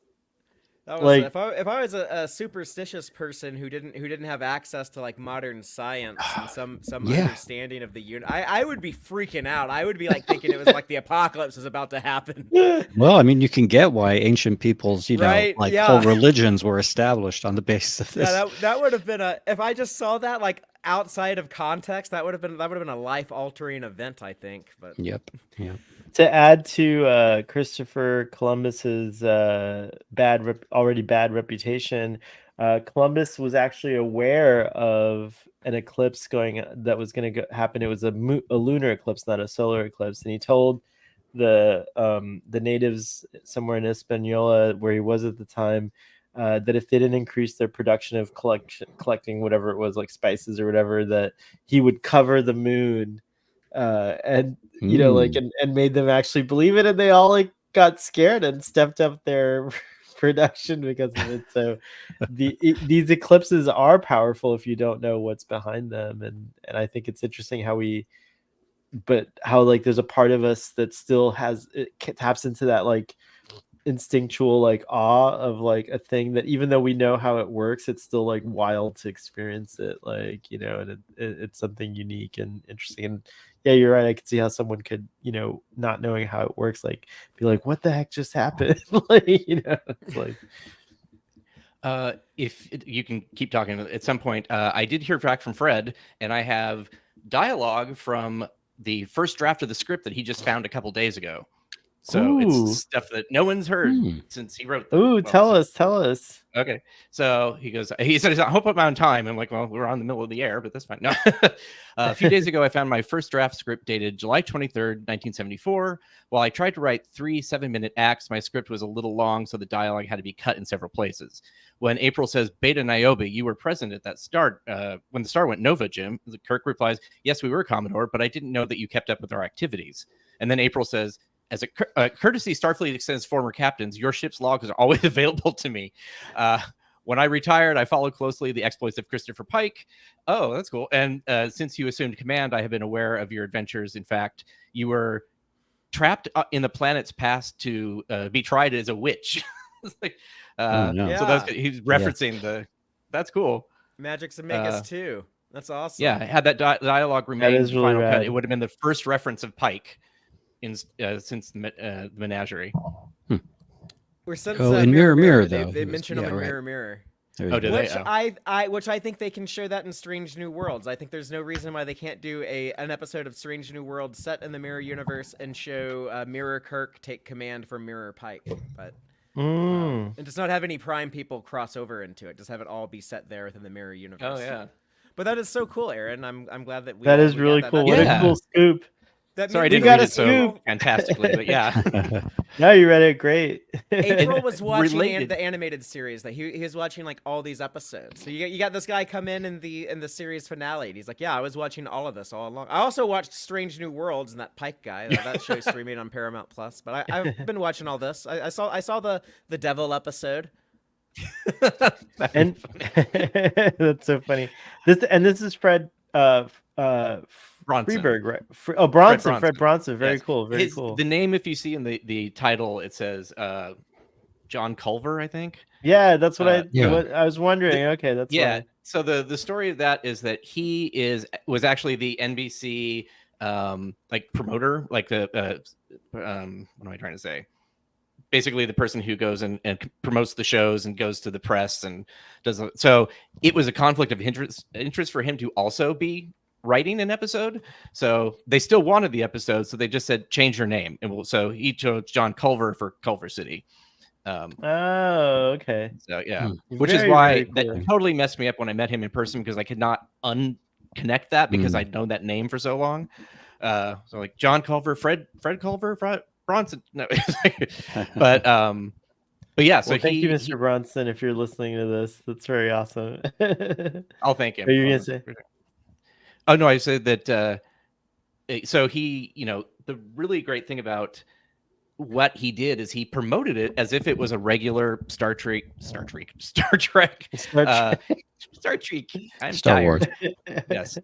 That was if I was a superstitious person who didn't have access to modern science and some understanding of the universe, I would be freaking out. I would be thinking it was the apocalypse is about to happen. Well, I mean, you can get why ancient peoples, whole religions were established on the basis of this. Yeah, that would have been if I just saw that outside of context, that would have been a life altering event, I think. But yep. To add to Christopher Columbus's already bad reputation, Columbus was actually aware of an eclipse that was going to happen. It was a lunar eclipse, not a solar eclipse, and he told the natives somewhere in Hispaniola, where he was at the time, that if they didn't increase their production of collecting whatever it was, spices or whatever, that he would cover the moon. And made them actually believe it, and they all got scared and stepped up their production because of it. So these eclipses are powerful if you don't know what's behind them, and I think it's interesting how like there's a part of us that still taps into that like instinctual like awe of like a thing that even though we know how it works, it's still like wild to experience it, like, you know, and it's something unique and interesting. And yeah, you're right, I could see how someone could, you know, not knowing how it works, like be like, what the heck just happened? Like, you know, it's like if you can keep talking at some point. I did hear back from Fred, and I have dialogue from the first draft of the script that he just found a couple days ago. So it's stuff that no one's heard since he wrote them. Ooh, tell us. Okay. So he said, I hope I'm on time. I'm like, well, we're on the middle of the air, but that's fine. No. A few days ago, I found my first draft script dated July 23rd, 1974. While I tried to write 3 7-minute acts, my script was a little long, so the dialogue had to be cut in several places. When April says, Beta Niobe, you were present at that start, when the star went Nova, Jim, Kirk replies, yes, we were, Commodore, but I didn't know that you kept up with our activities. And then April says, as a courtesy, Starfleet extends former captains, your ship's logs are always available to me. When I retired, I followed closely the exploits of Christopher Pike. Oh, that's cool. And since you assumed command, I have been aware of your adventures. In fact, you were trapped in the planet's past to be tried as a witch. Like, no. So he's referencing that's cool. Magic's Amigas too. That's awesome. Yeah, had that dialogue remained in the final cut, it would have been the first reference of Pike since the Menagerie. Or since in Mirror, though. They mentioned him in Mirror. Oh, do which they? Which I think they can show that in Strange New Worlds. I think there's no reason why they can't do an episode of Strange New Worlds set in the Mirror universe and show Mirror Kirk take command from Mirror Pike, but and just not have any Prime people cross over into it. Just have it all be set there within the Mirror universe. Oh yeah. But that is so cool, Aaron. I'm glad that that is really cool. What a cool scoop. Sorry, I didn't read it so fantastically, but yeah. No, you read it great. April was watching the animated series. That he was watching like all these episodes. So you got this guy come in the series finale, and he's like, "Yeah, I was watching all of this all along." I also watched Strange New Worlds and that Pike guy. That show's streaming on Paramount Plus. But I've been watching all this. I saw the Devil episode. And that's so funny. This is Fred Bronson. Freeberg, right? Bronson. Fred Bronson. Very cool. Very cool. The name, if you see in the title, it says John Culver, I think. Yeah, that's what I was wondering. Okay, that's why. So the story of that is that he was actually the NBC like promoter, like the what am I trying to say? Basically the person who goes and promotes the shows and goes to the press and does so. It was a conflict of interest for him to also be writing an episode, so they still wanted the episode, so they just said change your name, and so he chose John Culver for Culver City. Okay. So yeah, which is why that totally messed me up when I met him in person, because I could not unconnect that because I'd known that name for so long. So like John Culver, Fred Culver, Bronson. No, but yeah. So thank you, Mr. Bronson, if you're listening to this. That's very awesome. I'll thank him. What are you gonna say? Oh no, I said that. So he, the really great thing about what he did is he promoted it as if it was a regular Star Trek. I'm Star Wars. Yes,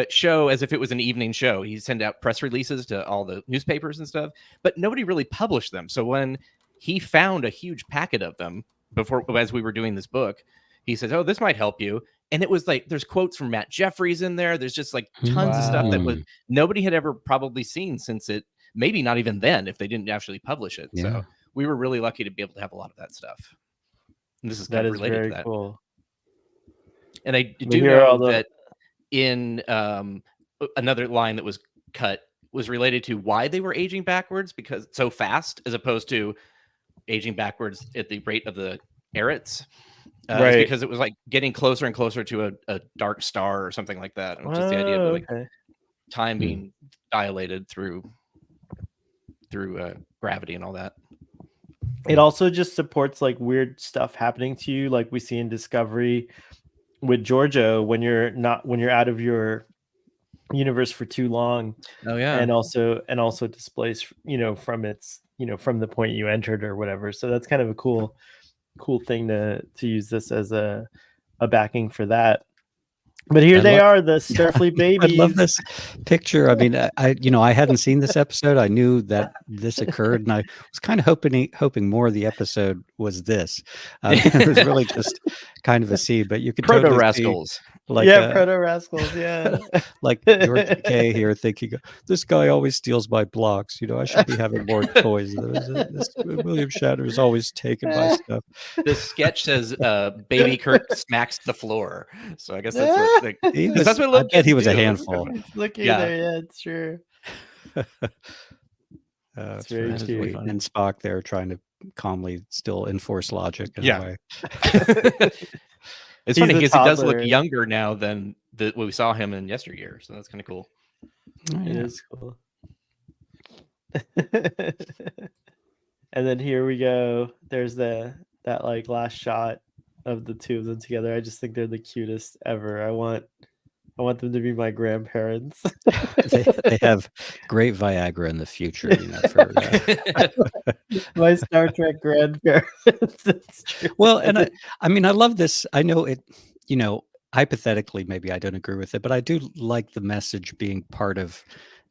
show as if it was an evening show. He sent out press releases to all the newspapers and stuff, but nobody really published them. So when he found a huge packet of them as we were doing this book, he says, "Oh, this might help you." And it was like, there's quotes from Matt Jeffries in there. There's just like tons of stuff that nobody had ever probably seen since it, maybe not even then, if they didn't actually publish it. Yeah. So we were really lucky to be able to have a lot of that stuff. And this is kind of related to that. Cool. And I do know that in another line that was cut was related to why they were aging backwards, because so fast, as opposed to aging backwards at the rate of the Arets. Right, because it was like getting closer and closer to a dark star or something like that. Which is the idea of like time being dilated through gravity and all that. It also just supports like weird stuff happening to you, like we see in Discovery with Giorgio when you're out of your universe for too long. Oh yeah, and also displaced, from its from the point you entered or whatever. So that's kind of a cool thing to use this as a backing for that. But here they are, the Starfleet babies. I love this picture. I mean, I hadn't seen this episode. I knew that this occurred, and I was kind of hoping more of the episode was this. It was really just kind of a seed, but you could Proto totally Rascals. See, like Proto Rascals, yeah. Like George Takei here thinking, this guy always steals my blocks. I should be having more toys. This William Shatner is always taken by stuff. The sketch says, "Baby Kirk smacks the floor." So I guess that's what. That's what I bet he was a handful. Looking there, yeah, it's true. It's very cute. And Spock there trying to calmly still enforce logic in a way. It's funny because he does look younger now than what we saw him in yesteryear, so that's kind of cool. Oh, yeah. It is cool. And then here we go. There's that like last shot of the two of them together. I just think they're the cutest ever. I want them to be my grandparents. they have great Viagra in the future, for my Star Trek grandparents. Well, and I mean, I love this. I know it, hypothetically, maybe I don't agree with it, but I do like the message being part of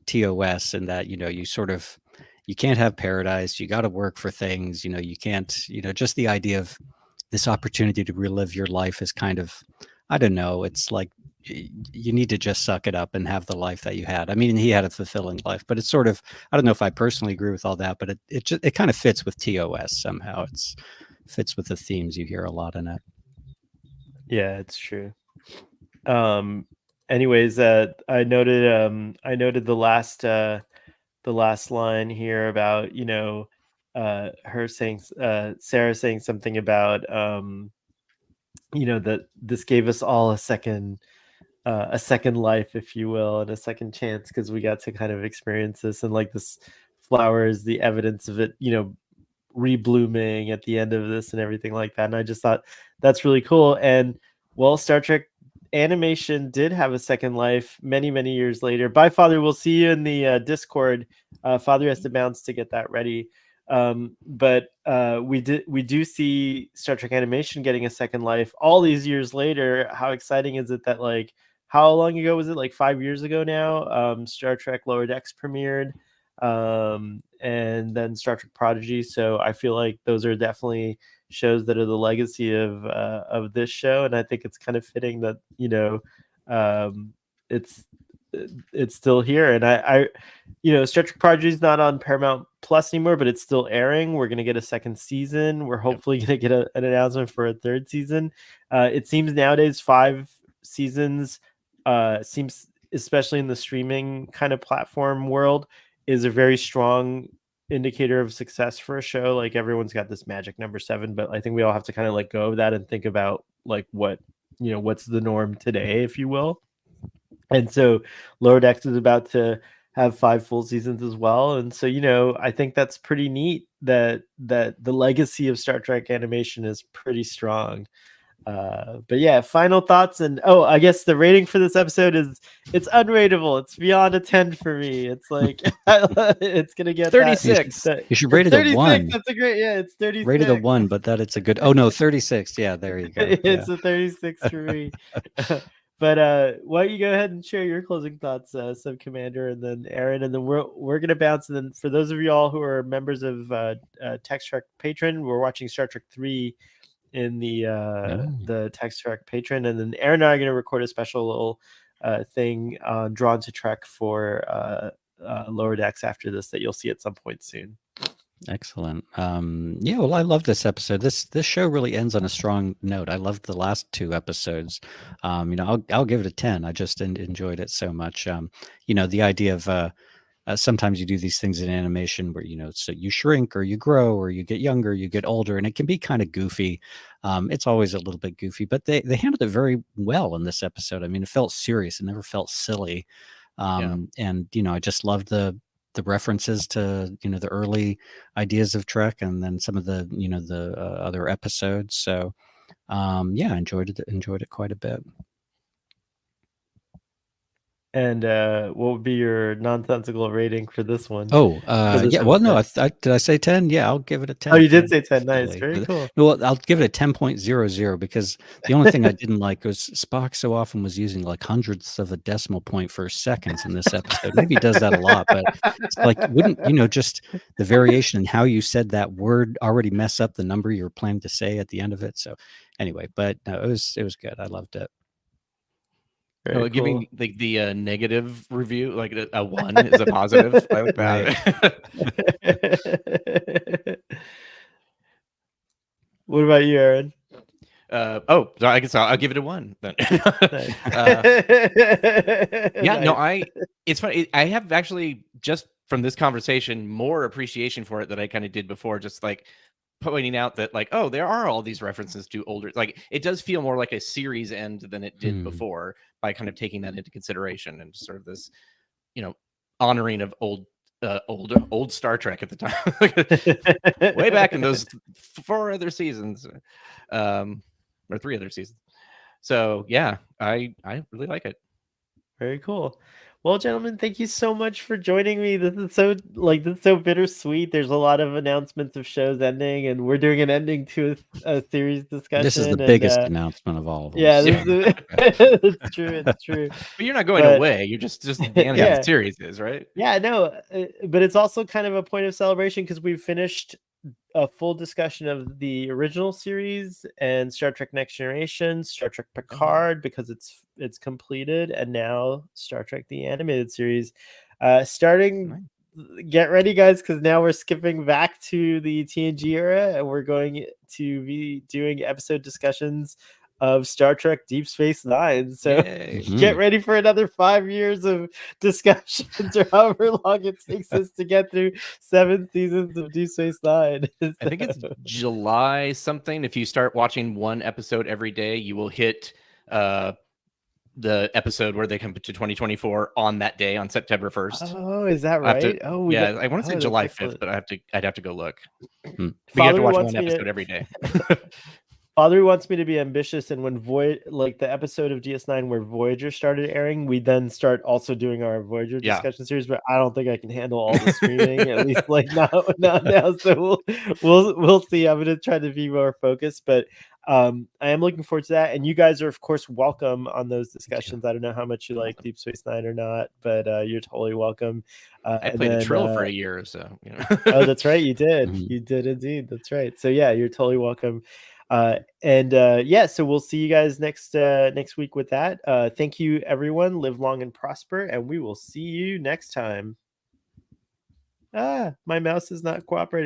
TOS, and that, you can't have paradise. You got to work for things, you can't, just the idea of this opportunity to relive your life is kind of, I don't know. It's like, you need to just suck it up and have the life that you had. I mean, he had a fulfilling life, but it's sort of, I don't know if I personally agree with all that, but it kind of fits with TOS somehow. It fits with the themes you hear a lot in it. Yeah, it's true. Anyways, I noted the last line here about, her saying, Sarah saying something about, that this gave us all a second life, if you will, and a second chance, because we got to kind of experience this, and like this flower is the evidence of it, reblooming at the end of this and everything like that. And I just thought that's really cool. And well, Star Trek animation did have a second life many, many years later. Bye, Father. We'll see you in the Discord. Father has to bounce to get that ready. But we do see Star Trek animation getting a second life all these years later. How exciting is it that, like, how long ago was it? Like 5 years ago now. Star Trek Lower Decks premiered, and then Star Trek Prodigy. So I feel like those are definitely shows that are the legacy of this show, and I think it's kind of fitting that it's still here. And I Star Trek Prodigy is not on Paramount Plus anymore, but it's still airing. We're gonna get a second season. We're hopefully gonna get an announcement for a third season. It seems nowadays 5 seasons seems, especially in the streaming kind of platform world, is a very strong indicator of success for a show. Like, everyone's got this magic number 7, but I think we all have to kind of let go of that and think about like what's the norm today, if you will. And so Lower Decks is about to have 5 full seasons as well. And so, I think that's pretty neat that the legacy of Star Trek animation is pretty strong. But yeah, final thoughts. And I guess the rating for this episode is, it's unrateable. It's beyond a 10 for me. It's like it's gonna get 36. You should rate it a 1. That's a great, it's 36. Rated a 1, but that it's a good. Oh no, 36. Yeah, there you go. It's a 36 for me. But why don't you go ahead and share your closing thoughts, Sub Commander, and then Aaron, and then we're gonna bounce. And then for those of you all who are members of Text Trek Patron, we're watching Star Trek 3 in the Text Trek Patron, and then Aaron and I are going to record a special little thing on Drawn to Trek for Lower Decks after this, that you'll see at some point soon. Excellent. Yeah, well, I love this episode. This show really ends on a strong note. I loved the last 2 episodes. I'll give it a 10. I just enjoyed it so much. The idea of sometimes you do these things in animation where, so you shrink or you grow or you get younger, you get older, and it can be kind of goofy. It's always a little bit goofy, but they handled it very well in this episode. I mean, it felt serious. It never felt silly. And, I just loved the references to, the early ideas of Trek, and then some of the, the other episodes. So, I enjoyed it quite a bit. And what would be your nonsensical rating for this one? Oh, yeah. Well, no, did I say 10? Yeah, I'll give it a 10. Oh, you did say 10. Nice. Very cool. Well, I'll give it a 10.00 because the only thing I didn't like was Spock so often was using like hundredths of a decimal point for seconds in this episode. Maybe he does that a lot, but it's like, wouldn't, just the variation in how you said that word already mess up the number you were planning to say at the end of it? So anyway, but no, it was good. I loved it. Cool. Giving like the negative review, like a 1 is a positive. I like that. What about you, Aaron? So I guess I'll give it a 1 then. Yeah, nice. It's funny. I have actually, just from this conversation, more appreciation for it than I kind of did before. Just like pointing out that, like, oh, there are all these references to older, like, it does feel more like a series end than it did before, by kind of taking that into consideration, and sort of this, honoring of old Star Trek at the time, way back in those 4 other seasons, or 3 other seasons. So yeah, I really like it. Very cool. Well, gentlemen, thank you so much for joining me. This is so bittersweet. There's a lot of announcements of shows ending, and we're doing an ending to a series discussion. This is the biggest announcement of all of them. Yeah, it's true. It's true. But you're not going away. You're just the end of the series is, right? Yeah, no, but it's also kind of a point of celebration because we've finished a full discussion of the original series and Star Trek Next Generation, Star Trek Picard, because it's completed, and now Star Trek the Animated Series. Get ready, guys, because now we're skipping back to the TNG era, and we're going to be doing episode discussions of Star Trek Deep Space Nine. So get ready for another 5 years of discussions, or however long it takes us to get through 7 seasons of Deep Space Nine. I think it's July something. If you start watching one episode every day, you will hit the episode where they come to 2024 on that day, on September 1st. Oh, is that right? I want to say July 5th, but I'd have to go look. You have to watch one episode every day. Father wants me to be ambitious, and when the episode of DS9 where Voyager started airing, we then start also doing our Voyager discussion series. But I don't think I can handle all the streaming, at least like not now. So we'll see. I'm gonna try to be more focused, but I am looking forward to that. And you guys are, of course, welcome on those discussions. I don't know how much you like Deep Space Nine or not, but you're totally welcome. I played a Trill for a year or so. Oh, that's right, you did. You did indeed. That's right. So yeah, you're totally welcome. So we'll see you guys next week with that. Thank you, everyone. Live long and prosper, and we will see you next time. My mouse is not cooperating.